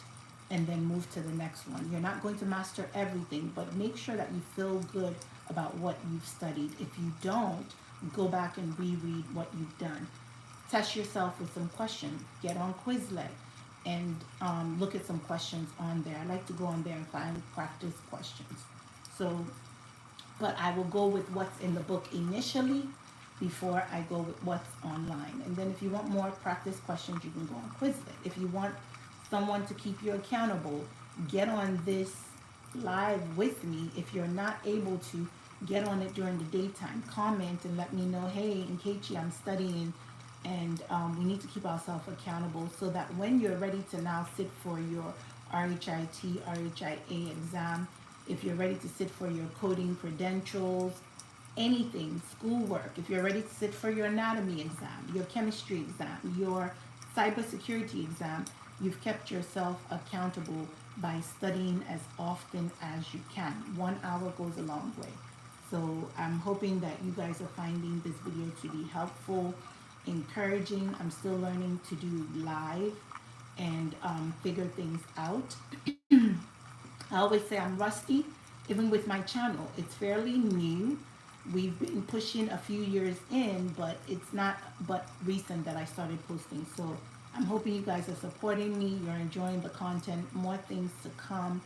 Speaker 1: and then move to the next one. You're not going to master everything, but make sure that you feel good about what you've studied. If you don't, go back and reread what you've done. Test yourself with some questions. Get on Quizlet and look at some questions on there. I like to go on there and find practice questions. So, but I will go with what's in the book initially before I go with what's online. And then if you want more practice questions, you can go on Quizlet. If you want someone to keep you accountable, get on this live with me. If you're not able to get on it during the daytime, comment and let me know, hey, Nkechi, I'm studying, and we need to keep ourselves accountable so that when you're ready to now sit for your RHIT, RHIA exam, if you're ready to sit for your coding credentials, anything, schoolwork, if you're ready to sit for your anatomy exam, your chemistry exam, your cybersecurity exam, you've kept yourself accountable by studying as often as you can. 1 hour goes a long way. So I'm hoping that you guys are finding this video to be helpful, encouraging. I'm still learning to do live and figure things out. I always say I'm rusty, even with my channel. It's fairly new. We've been pushing a few years in, but it's not but recent that I started posting. So I'm hoping you guys are supporting me. You're enjoying the content, more things to come,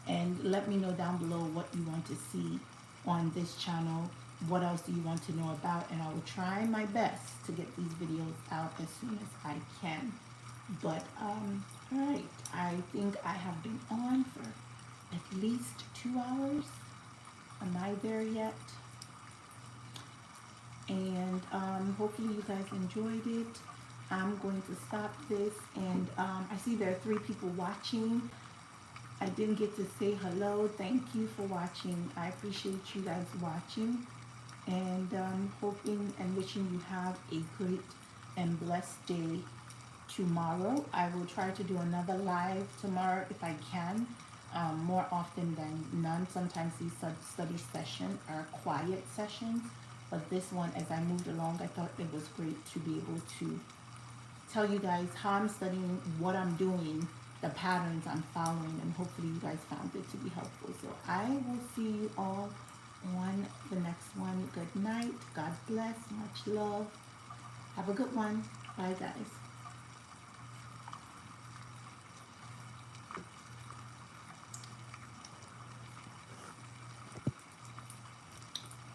Speaker 1: and let me know down below what you want to see on this channel. What else do you want to know about? And I will try my best to get these videos out as soon as I can. But, all right, I think I have been on for at least 2 hours. Am I there yet? And hopefully you guys enjoyed it. I'm going to stop this, and I see there are 3 people watching. I didn't get to say hello. Thank you for watching. I appreciate you guys watching. And hoping and wishing you have a great and blessed day tomorrow. I will try to do another live tomorrow if I can, more often than none. Sometimes these study sessions are quiet sessions, but this one, as I moved along, I thought it was great to be able to tell you guys how I'm studying, what I'm doing, the patterns I'm following, and hopefully you guys found it to be helpful. So I will see you all on the next one. Good night. God bless. Much love. Have a good one. Bye, guys.